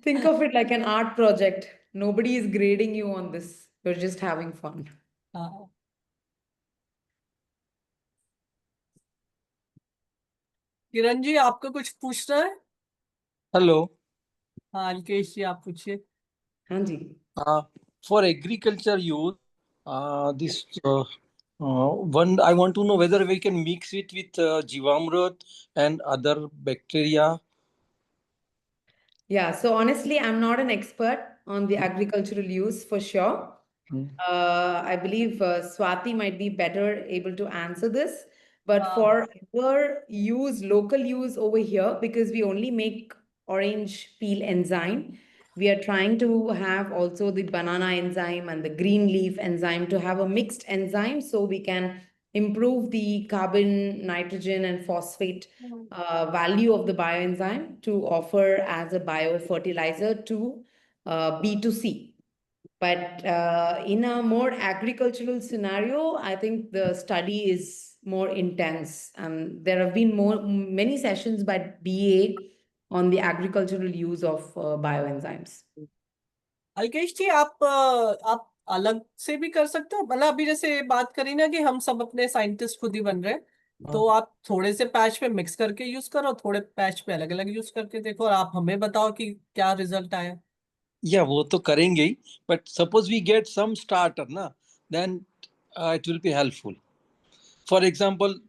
Think of it like an art project. Nobody is grading you on this. You're just having fun. हाँ. किरण जी, आपको कुछ पूछना है? हेलो. हाँ अलकेश जी, आप पूछिए. हाँ जी. For agriculture use, this one I want to know whether we can mix it with Jivamrut and other bacteria. Yeah, so honestly, I'm not an expert on the agricultural use for sure. I believe Swati might be better able to answer this. But for our use, local use over here, because we only make orange peel enzyme, we are trying to have also the banana enzyme and the green leaf enzyme to have a mixed enzyme so we can improve the carbon, nitrogen, and phosphate value of the bioenzyme to offer as a biofertilizer to B2C. But in a more agricultural scenario, I think the study is more intense. There have been many sessions by BA on the agricultural use of bioenzymes. Alkesh जी, आप अलग से भी कर सकते हो। मतलब अभी जैसे बात करी ना कि हम सब अपने साइंटिस्ट खुद ही बन रहे हैं, तो आप थोड़े से पैच पे मिक्स करके यूज करो, थोड़े पैच पे अलग अलग यूज करके देखो, और आप हमें बताओ कि क्या रिजल्ट आया। या वो तो करेंगे ही, but suppose we get some starter ना, then it will be helpful. For example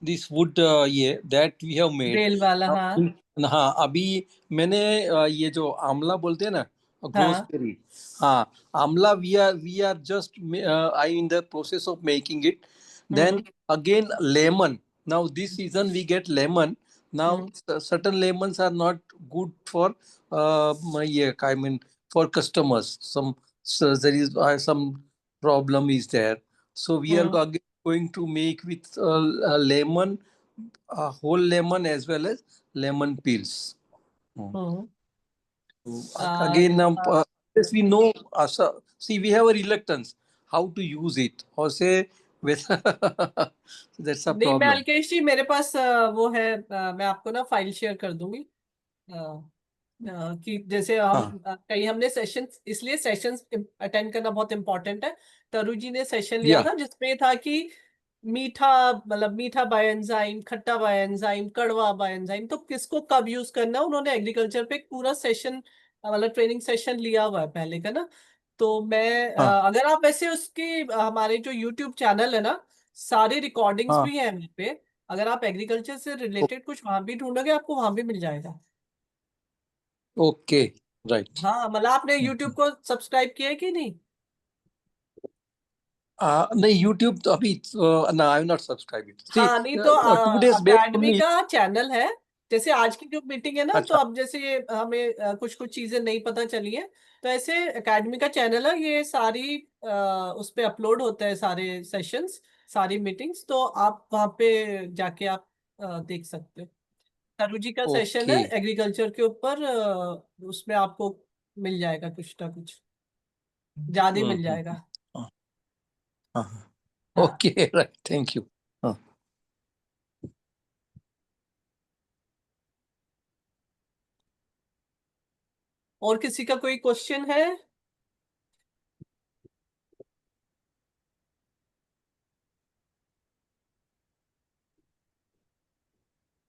this would ये that we have made. Bell वाला, हाँ। हाँ, अभी मैंने ये जो आंवला बोलते हैं ना, हाँ। ग्रोसबेरी. हाँ, amla we are just I in the process of making it. Then again lemon. Now this season we get lemon. Now certain lemons are not good for yeah, I mean for customers. So there is some problem is there. So we are again going to make with lemon, whole lemon as well as lemon peels. Hmm. Again, yes, we know. See, we have a reluctance how to use it, or say with that's a नहीं, मैं problem. Alkesh जी, मेरे पास वो है, मैं आपको ना file share कर दूंगी। कि जैसे हम हाँ. कहीं हमने सेशन, इसलिए सेशंस अटेंड करना बहुत इंपॉर्टेंट है। तरू जी ने सेशन लिया Yeah. था जिसमें था कि मीठा, मतलब मीठा बायोएंजाइम, खट्टा बायोएंजाइम, कड़वा बायोएंजाइम, तो किसको कब यूज करना है, उन्होंने एग्रीकल्चर पे एक पूरा सेशन, मतलब ट्रेनिंग सेशन लिया हुआ है पहले का ना। तो मैं हाँ. अगर आप ऐसे उसके हमारे जो यूट्यूब चैनल है ना, सारी रिकॉर्डिंग्स हाँ. भी हैं वहाँ पे। अगर आप एग्रीकल्चर से रिलेटेड कुछ वहां भी ढूंढोगे, आपको वहां भी मिल जाएगा। Okay. Right. हाँ, मतलब आपने यूट्यूब को सब्सक्राइब किया है कि नहीं? नहीं, YouTube तो अभी no, I have not subscribed it. See, हाँ, नहीं तो 2 days back अकेडमी only. का चैनल है। जैसे आज की जो मीटिंग है ना, तो अच्छा. अब जैसे ये हमें कुछ कुछ चीजें नहीं पता चली है, तो ऐसे एकेडमी का चैनल है, ये सारी उस पे अपलोड होता है, सारे सेशंस, सारी मीटिंग्स, तो आप वहाँ पे जाके आप देख सकते हो। तरू जी का सेशन है Okay. एग्रीकल्चर के ऊपर, उसमें आपको मिल जाएगा कुछ ना कुछ, ज्यादा ही मिल हम्म. जाएगा। हाँ. हाँ. हाँ। Okay. Right. Thank you. हाँ. और किसी का कोई क्वेश्चन है?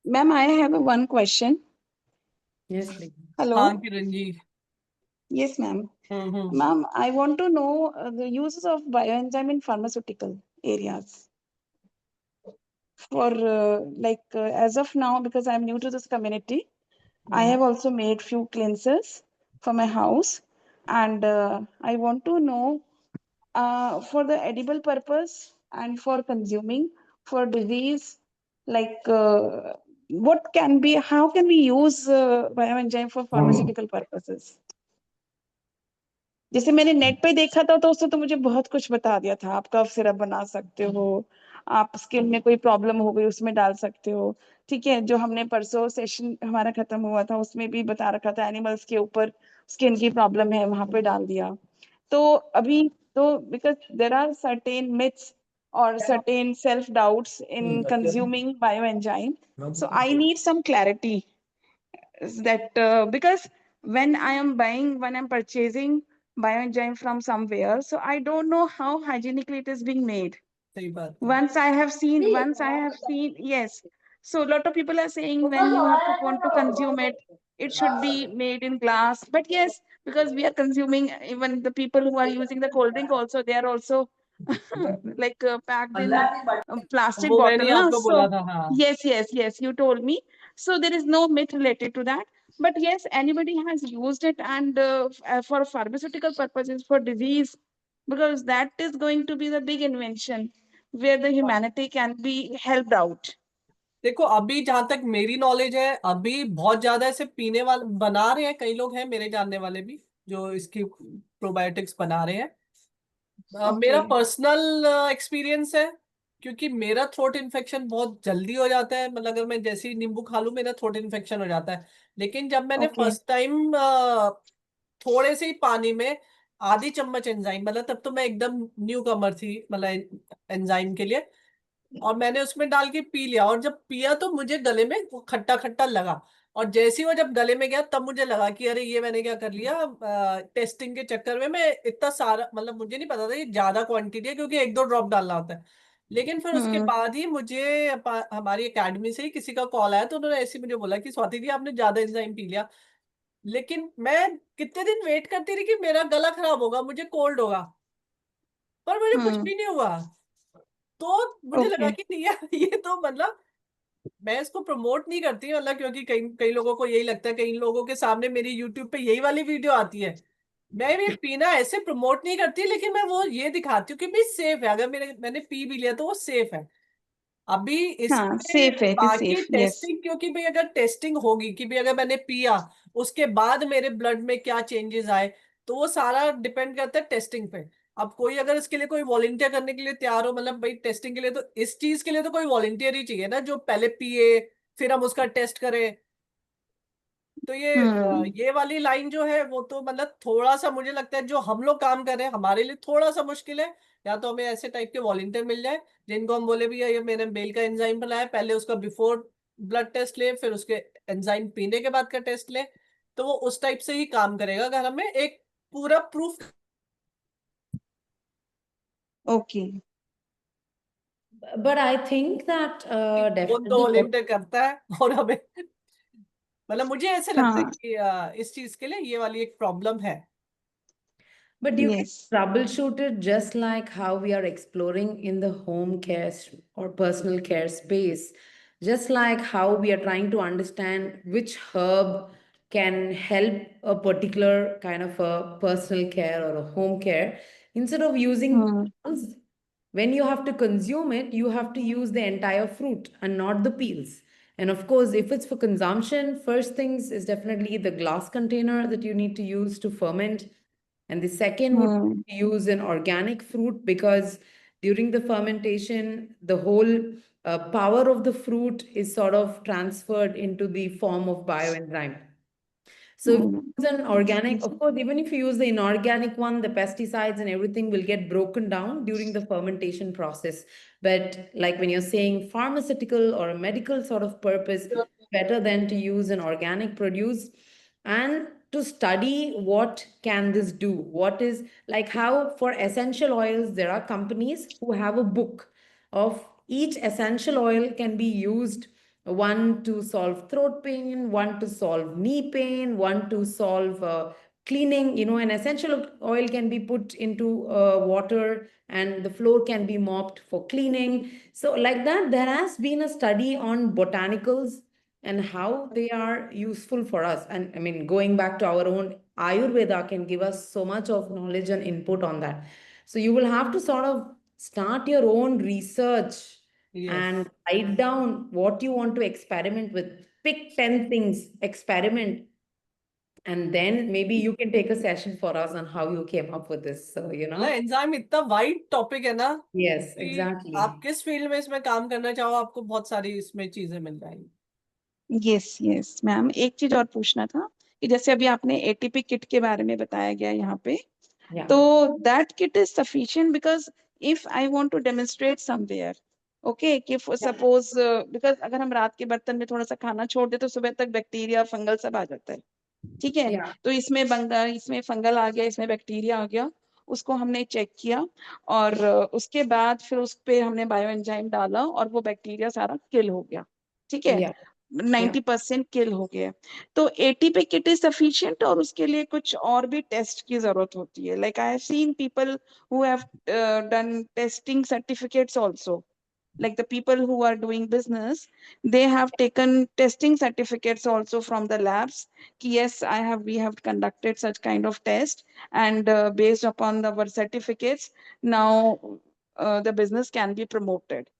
Ma'am, I have one question. Yes, please. Hello. हाँ Kiran ji. Yes, ma'am. Hmm. Ma'am, I want to know the uses of bioenzyme in pharmaceutical areas. For as of now, because I'm new to this community, I have also made few cleansers for my house, and I want to know for the edible purpose and for consuming for disease, like how can we use bioenzyme for pharmaceutical purposes? जैसे मैंने net पे देखा था तो उससे तो मुझे बहुत कुछ बता दिया था, आप कफ सिरप बना सकते हो, आप स्किन में कोई प्रॉब्लम हो गई उसमें डाल सकते हो। ठीक है, जो हमने परसों सेशन हमारा खत्म हुआ था उसमें भी बता रखा था एनिमल्स के ऊपर स्किन की प्रॉब्लम है वहां पे डाल दिया। तो अभी तो because there are certain myths और certain self doubts in consuming bioenzyme, so I need some clarity that because when I'm purchasing bioenzyme from somewhere, so I don't know how hygienically it is being made. सही बात है। Once I have seen, yes. So a lot of people are saying when you have to want to consume it, it should be made in glass. But yes, because we are consuming, even the people who are using the cold drink also, they are also like packed in plastic वो मैंने bottle, na? आपको बोला So था, हाँ। yes, you told me. So there is no myth related to that. But yes, anybody has used it, and for pharmaceutical purposes, for disease, because that is going to be the big invention where the humanity can be helped out. देखो, अभी जहां तक मेरी knowledge है, अभी बहुत ज्यादा ऐसे पीने वाले बना रहे हैं, कई लोग हैं मेरे जानने वाले भी जो इसकी प्रोबायोटिक्स बना रहे हैं। मेरा Okay. पर्सनल एक्सपीरियंस है, क्योंकि मेरा थ्रोट इन्फेक्शन बहुत जल्दी हो जाता है, मतलब अगर मैं जैसे ही नींबू खा लूं मेरा थ्रोट इन्फेक्शन हो जाता है। लेकिन जब मैंने Okay. फर्स्ट टाइम थोड़े से ही पानी में आधी चम्मच एंजाइम, मतलब तब तो मैं एकदम न्यू कमर थी मतलब एंजाइम के लिए। और मैंने उसमें डाल के पी लिया, और जब पिया तो मुझे गले में वो खट्टा खट्टा लगा। और जैसे ही वो जब गले में गया तब मुझे लगा कि अरे ये मैंने क्या कर लिया, टेस्टिंग के चक्कर में मैं इतना सारा, मतलब मुझे नहीं पता था ये ज्यादा क्वांटिटी है क्योंकि एक दो ड्रॉप डालना होता है। लेकिन फिर उसके बाद ही मुझे हमारी एकेडमी से ही किसी का कॉल आया, तो उन्होंने ऐसे ही मुझे बोला कि स्वाति जी आपने ज्यादा एंजाइम पी लिया। लेकिन मैं कितने दिन वेट करती रही कि मेरा गला खराब होगा, मुझे कोल्ड होगा, पर मुझे कुछ भी नहीं हुआ। तो मुझे लगा ओके। कि नहीं यार, ये तो मतलब मैं इसको प्रमोट नहीं करती, मतलब क्योंकि कई कई लोगों को यही लगता है, कई लोगों के सामने मेरी यूट्यूब पे यही वाली वीडियो आती है। मैं भी पीना ऐसे प्रमोट नहीं करती, लेकिन मैं वो ये दिखाती हूँ कि भाई सेफ है, अगर मैंने पी भी लिया तो वो सेफ है। अभी हाँ, इसमें सेफ है, इट इज बाकी सेफ, यस। टेस्टिंग, क्योंकि भाई अगर टेस्टिंग होगी कि भाई अगर मैंने पिया उसके बाद मेरे ब्लड में क्या चेंजेस आए, तो वो सारा डिपेंड करता है टेस्टिंग पे। अब कोई अगर इसके लिए कोई वॉलंटियर करने के लिए तैयार हो, मतलब भाई टेस्टिंग के लिए, तो इस चीज के लिए तो कोई वॉलंटियर ही चाहिए ना, जो पहले पिए फिर हम उसका टेस्ट करें। तो हम्म ये वाली लाइन जो है वो तो मतलब थोड़ा सा मुझे लगता है जो हम लोग काम कर रहे हैं हमारे लिए थोड़ा सा मुश्किल है। या तो हमें ऐसे टाइप के वॉलंटियर मिल जाए जिनको हम बोले भी ये मैंने मेल का एंजाइम बनाया, पहले उसका बिफोर ब्लड टेस्ट ले, फिर उसके एंजाइम पीने के बाद का टेस्ट ले। तो वो उस टाइप से ही काम करेगा अगर हमें एक पूरा proof. Okay. But I think that कौन तो definitely what वॉलंटियर करता है और हमें मतलब मुझे ऐसे लगता है हाँ, कि इस चीज के लिए ये वाली एक प्रॉब्लम है। But you can yes. troubleshoot it just like how we are exploring in the home care or personal care space, just like how we are trying to understand which herb can help a particular kind of a personal care or a home care. Instead of using hmm peels, when you have to consume it, you have to use the entire fruit and not the peels. And of course, if it's for consumption, first things is definitely the glass container that you need to use to ferment, and the second would hmm use an organic fruit because during the fermentation, the whole power of the fruit is sort of transferred into the form of bioenzyme. So if you hmm use an organic, of course, even if you use the inorganic one, the pesticides and everything will get broken down during the fermentation process. But like when you're saying pharmaceutical or a medical sort of purpose, better than to use an organic produce and to study what can this do. What is like how for essential oils, there are companies who have a book of each essential oil can be used, one to solve throat pain, one to solve knee pain, one to solve cleaning. An essential oil can be put into water and the floor can be mopped for cleaning. So like that, there has been a study on botanicals and how they are useful for us. And I mean, going back to our own Ayurveda can give us so much of knowledge and input on that. So you will have to sort of start your own research yes, and write down what you want to experiment with. Pick 10 things, experiment, and then maybe you can take a session for us on how you came up with this. So, मतलब enzyme इतना wide topic है ना yes, कि आप exactly. किस field में इसमें काम करना चाहो आपको बहुत सारी इसमें चीजें मिल जाएंगी। यस यस मैम, एक चीज और पूछना था कि जैसे अभी आपने एटीपी किट के बारे में बताया गया यहाँ पे, Yeah. तो that kit is sufficient because if I want to demonstrate somewhere, okay, कि सपोज बिकॉज अगर हम रात के बर्तन में थोड़ा सा खाना छोड़ दे तो सुबह तक बैक्टीरिया फंगल सब आ जाता है, ठीक है। Yeah. तो इसमें फंगल आ गया, इसमें बैक्टीरिया आ गया, उसको हमने चेक किया और उसके बाद फिर उस पे हमने बायो एंजाइम डाला और वो बैक्टीरिया सारा किल हो गया, ठीक है, Yeah. Yeah. 90% किल हो गया। तो एटीपी किट इज सफिशिएंट और उसके लिए कुछ और भी टेस्ट की जरूरत होती है? Like I have seen people who have done testing certificates also, like the people who are doing business, they have taken testing certificates also from the labs, ki yes, we have conducted such kind of test, and based upon our certificates, now the business can be promoted.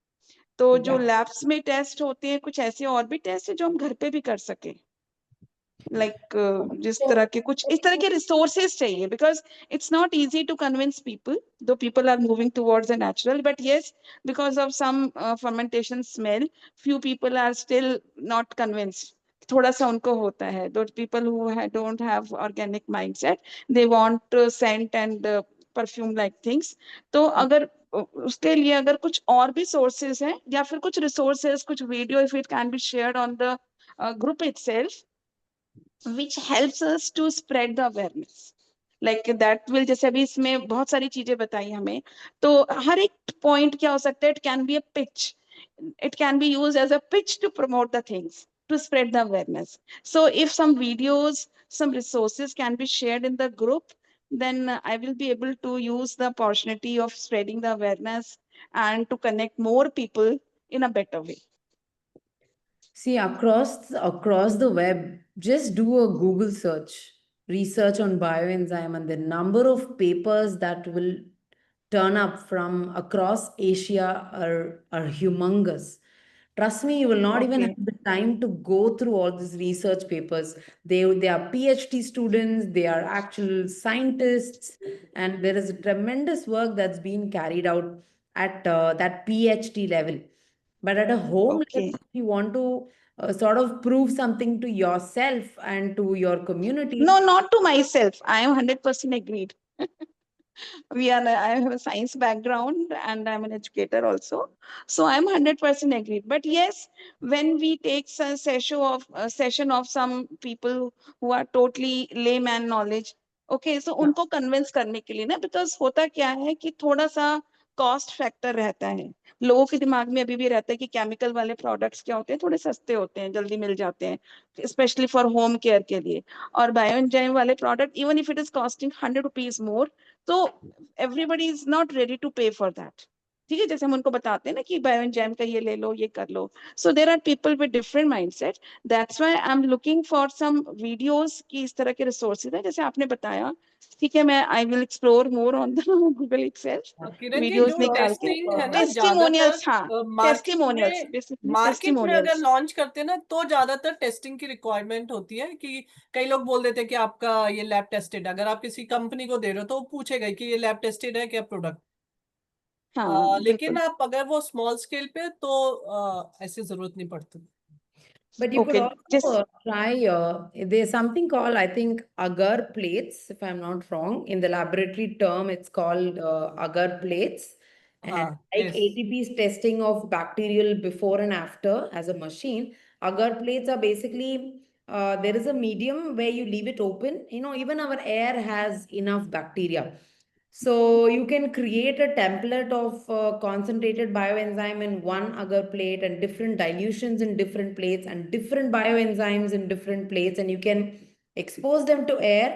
तो जो Yeah. Labs में test होते हैं, कुछ ऐसे और भी test है जो हम घर पे भी कर सके? लाइक जिस तरह So, के कुछ इस तरह के रिसोर्सेज चाहिए, because it's not easy to convince people, though people are moving towards the natural, but yes, because of some fermentation smell, few people are still not convinced थोड़ा सा उनको होता है. Those people who don't have organic mindset, they want scent and perfume like things. तो अगर उसके लिए अगर कुछ और भी sources हैं या फिर कुछ resources, कुछ video, if it can be shared on the group itself, which helps us to spread the awareness. Like that will, जैसे अभी इसमें बहुत सारी चीजें बताई हमें, तो हर एक point क्या हो सकता है, it can be a pitch, it can be used as a pitch to promote the things, to spread the awareness. So if some videos, some resources can be shared in the group, then I will be able to use the opportunity of spreading the awareness and to connect more people in a better way. See, across the web, just do a Google search, research on bioenzyme, and the number of papers that will turn up from across Asia are humongous. Trust me, you will not even have Okay. the time to go through all these research papers. They are PhD students, they are actual scientists, and there is a tremendous work that's been carried out at that PhD level. But at a home level, Okay. if you want to sort of prove something to yourself and to your community, No, not to myself. I am 100% agreed. I have a science background and I'm an educator also. So I'm 100% agreed. But yes, when we take a session of some people who are totally layman knowledge, okay, so yeah. उनको convince करने के लिए ना, because होता क्या है कि थोड़ा सा कॉस्ट फैक्टर रहता है. लोगों के दिमाग में अभी भी रहता है कि केमिकल वाले प्रोडक्ट्स क्या होते हैं, थोड़े सस्ते होते हैं, जल्दी मिल जाते हैं, स्पेशली फॉर होम केयर के लिए. और बायो एंजाइम वाले product, even if it is costing 100 rupees more, तो everybody is not ready to pay for that. ठीक है, जैसे हम उनको बताते हैं ना कि बायो एंजाइम का ये ले लो, ये कर लो. So there are people with different mindset. That's why I am looking for some videos की इस तरह के रिसोर्सेज हैं जैसे आपने बताया. ठीक है, मैं I will explore more on the Google itself, Kiran ji, videos जो निकाल के. टेस्टिंग है ना, ज्यादातर टेस्टिमोनियल्स, हाँ, टेस्टिमोनियल्स, मार्केट बेसिकली में अगर टेस्टिमोनियल्स. लॉन्च करते हैं ना, तो ज्यादातर टेस्टिंग की रिक्वायरमेंट होती है कि कई लोग बोल देते हैं कि आपका ये लैब टेस्टेड. अगर आप किसी कंपनी को दे रहे हो तो वो पूछेगा कि ये लैब टेस्टेड है क्या प्रोडक्ट. हाँ, लेकिन बिल्कुल. आप अगर वो स्मॉल स्केल पे तो ऐसी जरूरत नहीं पड़ती. But you could okay. also try, there's something called, I think, agar plates, if I'm not wrong. In the laboratory term, it's called agar plates. And हाँ, like yes. ATP's testing of bacterial before and after as a machine, agar plates are basically, there is a medium where you leave it open. You know, even our air has enough bacteria. So you can create a template of concentrated bioenzyme in one agar plate and different dilutions in different plates and different bioenzymes in different plates, and you can expose them to air,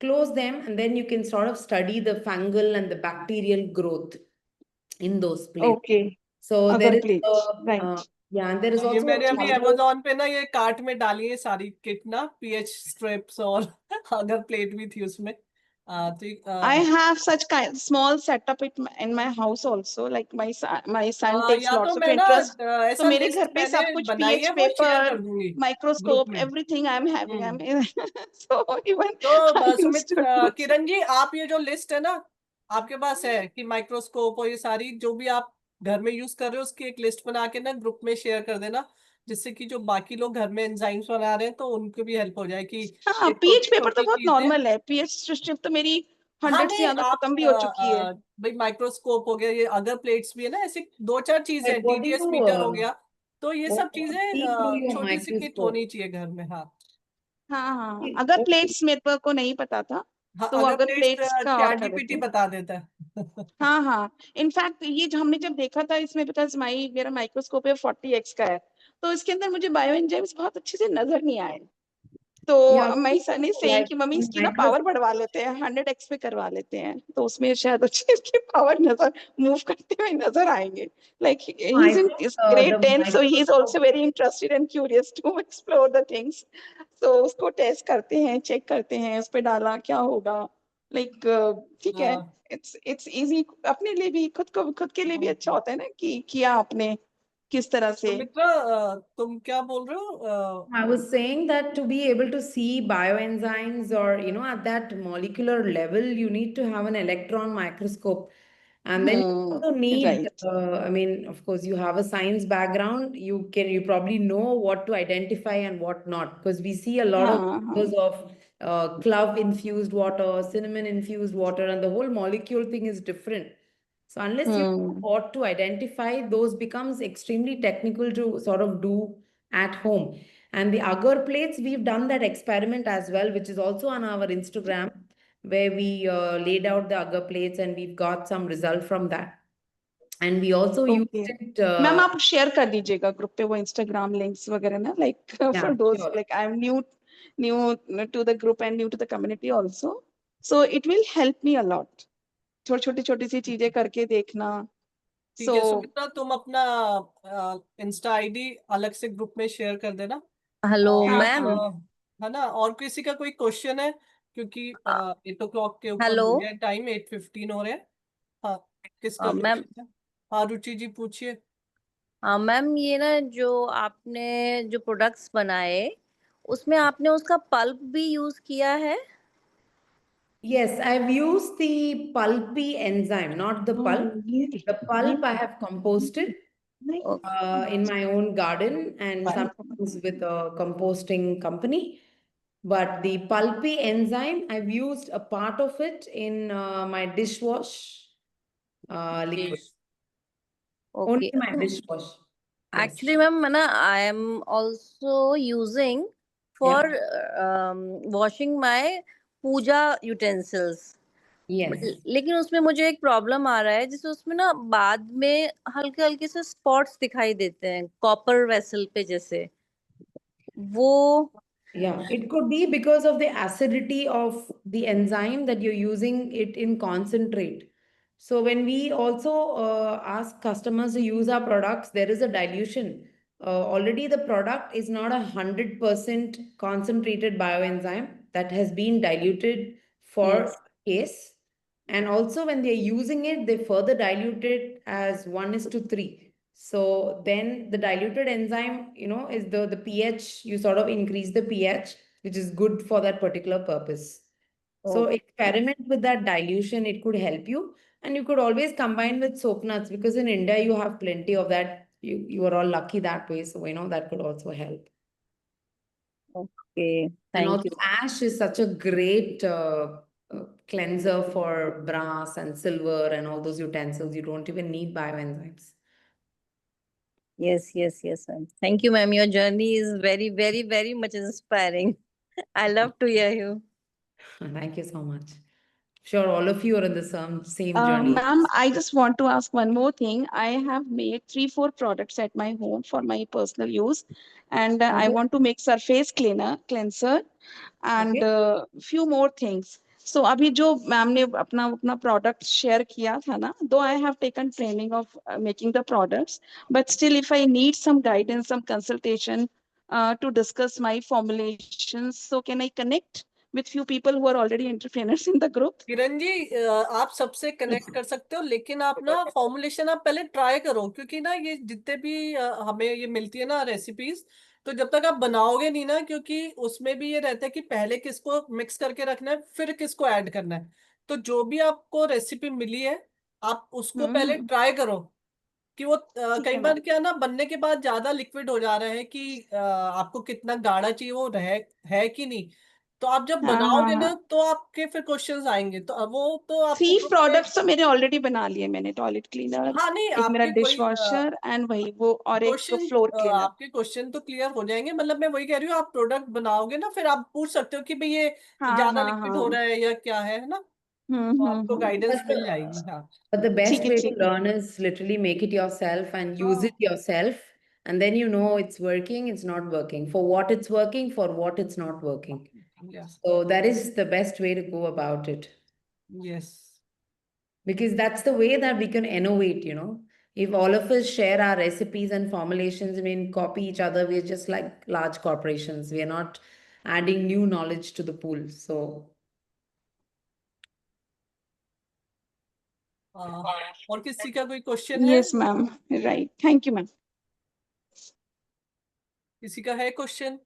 close them, and then you can sort of study the fungal and the bacterial growth in those plates. Okay. So there अगर is plates, right. yeah, and there is ये also मैंने a अभी chemical. Amazon पे ना ये cart में डाली है सारी किट ना, पीएच स्ट्रिप्स और अगर प्लेट भी थी उसमें. I have such kind small setup in my house also. Like my son takes या तो lots of मैं ना interest. तो ऐसा मेरे लिस्ट घर पे मैंने सब कुछ बनाई pH है, वो शेयर paper, कर दूंगी ग्रुप microscope, में. everything I'm having. Hmm. So even तो I used to do. Kiran ji, आप ये जो लिस्ट है ना आपके पास है कि माइक्रोस्कोप और ये सारी जो भी आप घर में यूज कर रहे हो, उसकी एक लिस्ट बना के ना ग्रुप में शेयर कर देना, जिससे कि जो बाकी लोग घर में एंजाइम्स बना रहे हैं तो उनको भी हेल्प हो जाए कि हाँ, ये pH छोटी पेपर तो छोटी बहुत चीजें. नॉर्मल है. pH स्ट्रिप तो मेरी हाँ 100 से नहीं, ज्यादा आप खत्म भी हो चुकी है. भाई माइक्रोस्कोप हो गया, ये अगर प्लेट्स भी है ना, ऐसी दो चार चीजें, What do TDS you meter हो गया, तो ये what सब do you चीजें see through your छोटी सी किट microscope? होनी चाहिए घर में. हाँ. हाँ हाँ, अगर प्लेट्स मेरे को नहीं पता था, हाँ, तो अगर अगर प्लेट्स प्लेट्स का और चैट कर जीपीटी देते. बता देता है. हाँ हाँ, इनफैक्ट ये जो हमने जब देखा था इसमें, बिकॉज मेरा माइक्रोस्कोप है 40x का है, तो इसके अंदर मुझे बायो एंजाइम्स बहुत अच्छे से नजर नहीं आए. Yeah, तो माई सन इज सेइंग like कि मम्मी in इसकी ना पावर microscope. बढ़वा लेते हैं, 100x पे करवा लेते हैं, तो उसमें शायद अच्छे इसकी पावर नजर मूव करते हुए नजर आएंगे. Like he I is in think grade the 10, so he is microscope. Also very interested and curious to explore the things. तो उसको टेस्ट करते हैं, चेक करते हैं, उस पे डाला क्या होगा. लाइक ठीक है, हाँ. It's easy. अपने लिए भी, खुद के लिए भी अच्छा हम्म. होता है ना कि किया आपने किस तरह से. सुमित्रा, तुम क्या बोल रहे हो? I was saying that to be able to see bioenzymes or, you know, at that molecular level, you need to have an electron microscope. And then you also need, Right. I mean, of course, you have a science background. You probably know what to identify and what not, because we see a lot of videos of clove infused water, cinnamon infused water, and the whole molecule thing is different. So unless you know what to identify, those becomes extremely technical to sort of do at home. And the agar plates, we've done that experiment as well, which is also on our Instagram, where we laid out the agar plates and we've got some result from that. And we also used Okay. it. Ma'am आप share कर दीजिएगा group पे वो Instagram links वगैरह ना, like for those sure. like I'm new to the group and new to the community also, so it will help me a lot. छोटी छोटी सी चीजें करके देखना. ठीक है सुमित्रा, तुम अपना इंस्टा आईडी अलग से ग्रुप में शेयर कर देना. हेलो और, मैम. है ना, और किसी का कोई क्वेश्चन है, क्योंकि 8 o'clock के ऊपर हेलो हो गया टाइम, 8:15 हो रहे हैं. हाँ, किसका मैम. क्वेश्चन है? हाँ रुचि जी पूछिए. हाँ मैम, ये ना जो आपने जो प्रोडक्ट्स बनाए उसमें आपने उसका पल्प भी यूज किया है? Yes, I've used the pulpy enzyme, not the pulp. The pulp I have composted in my own garden and sometimes with a composting company. But the pulpy enzyme, I've used a part of it in my dishwash liquid. Only okay. my dishwash. Yes. Actually ma'am ना I am also using Yeah. For washing my puja utensils. Yes. लेकिन उसमें मुझे एक problem आ रहा है, जिससे उसमें ना बाद में हल्के हल्के से स्पॉट्स दिखाई देते हैं कॉपर वेसल पे जैसे. वो Yeah, it could be because of the acidity of the enzyme that you're using it in concentrate. So when we also ask customers to use our products, there is a dilution. Already the product is not 100% concentrated bioenzyme that has been diluted for yes. case. And also when they're using it, they further dilute it as 1:3. So then the diluted enzyme, is the pH, you sort of increase the pH, which is good for that particular purpose. So Okay. experiment with that dilution, it could help you. And you could always combine with soap nuts, because in India you have plenty of that. You are all lucky that way. So that could also help. Okay, And thank also you. ash is such a great cleanser for brass and silver and all those utensils. You don't even need bioenzymes. Yes, yes, yes, ma'am. Thank you, ma'am. Your journey is very, very, very much inspiring. I love to hear you. Thank you so much. Sure, all of you are in the same journey. Ma'am, I just want to ask one more thing. I have made 3-4 products at my home for my personal use, and I want to make surface cleanser, and few more things. So अभी जो ma'am ने अपना product share किया था ना, though I have taken training of making the products, but still if I need some guidance, some consultation to discuss my formulations, so can I connect with few people who are already entrepreneurs in the group? Kiran ji, आप सबसे connect कर सकते हो, लेकिन आप ना formulation आप पहले ट्राई करो, क्योंकि ना ये जितने भी हमें ये मिलती है ना रेसिपीज, तो जब तक आप बनाओगे नहीं ना, क्योंकि उसमें भी ये रहता है कि पहले किसको मिक्स करके रखना है, फिर किसको ऐड करना है. तो जो भी आपको रेसिपी मिली है, आप उसको पहले ट्राई करो कि वो ठीक कई है बार मैम. क्या ना, बनने के बाद ज्यादा लिक्विड हो जा रहा है कि आपको कितना गाढ़ा चाहिए वो है कि नहीं. तो आप जब बनाओगे ना, तो आपके फिर क्वेश्चंस आएंगे, तो अब वो तो आपको 3 ग्रुप में. प्रोडक्ट्स तो मैंने ऑलरेडी बना लिए. मैंने टॉयलेट क्लीनर, हाँ नहीं, एक मेरा आपके डिश कोई वॉशर एंड वही वो, और एक क्वेश्चन फ्लोर क्लीनर. आपके क्वेश्चन तो क्लियर हो जाएंगे. मतलब मैं वही कह रही हूँ, आप प्रोडक्ट बनाओगे ना, फिर आप पूछ सकते हो कि भाई ये हाँ ज्यादा हाँ लिक्विड हो हाँ. रहा है या क्या है ना. तो आपको गाइडेंस मिल जाएगी. हाँ But the best ठीक है way to ठीक है. learn is literally make it yourself and use it yourself. And then you know it's working, it's not working, for what it's working, for what it's not working. Yes. So that is the best way to go about it. Yes. Because that's the way that we can innovate. If all of us share our recipes and formulations, I mean, copy each other, we're just like large corporations. We are not adding new knowledge to the pool. So और किसी का कोई question है? Yes ma'am. Right. Thank you ma'am. किसी का है question?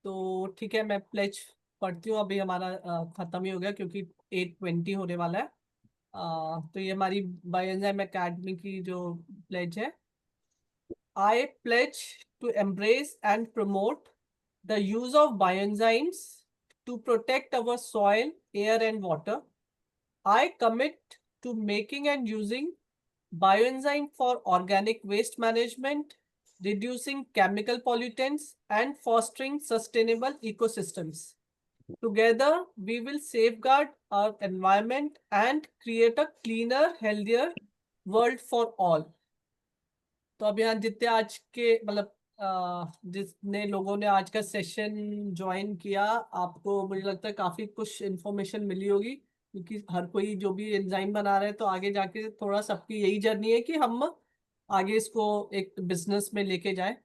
तो ठीक है, मैं प्लेज पढ़ती हूँ, अभी हमारा खत्म ही हो गया क्योंकि 8:20 होने वाला है। तो ये हमारी बायोएंजाइम एकेडमी की जो प्लेज है। I pledge to embrace and promote the use of bioenzymes to protect our soil, air, and water. I commit to making and using bioenzyme for organic waste management, reducing chemical pollutants, and fostering sustainable ecosystems. Together, we will safeguard our environment and create a cleaner, healthier world for all. तो अब यहाँ जितने आज के मतलब जितने लोगों ने आज का सेशन ज्वाइन किया, आपको मुझे लगता है काफी कुछ इन्फॉर्मेशन मिली होगी, क्योंकि हर कोई जो भी एंजाइम बना रहे हैं तो आगे जाके थोड़ा सबकी यही जर्नी है कि हम आगे इसको एक बिजनेस में लेके जाए।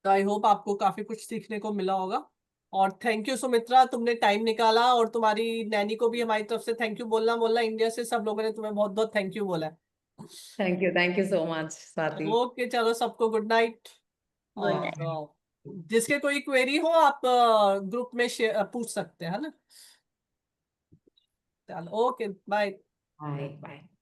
तो आई होप आपको काफी कुछ सीखने को मिला होगा। और थैंक यू सुमित्रा, तुमने टाइम निकाला, और तुम्हारी नैनी को भी हमारी तरफ से थैंक यू बोलना। इंडिया से सब लोगों ने तुम्हें बहुत बहुत थैंक यू बोला है। Thank you so much Swati. Okay, चलो सबको गुड नाइट। गुड और नाइट। जिसके कोई क्वेरी हो आप ग्रुप में पूछ सकते हैं, है ना। चलो ओके, बाय। Bye bye.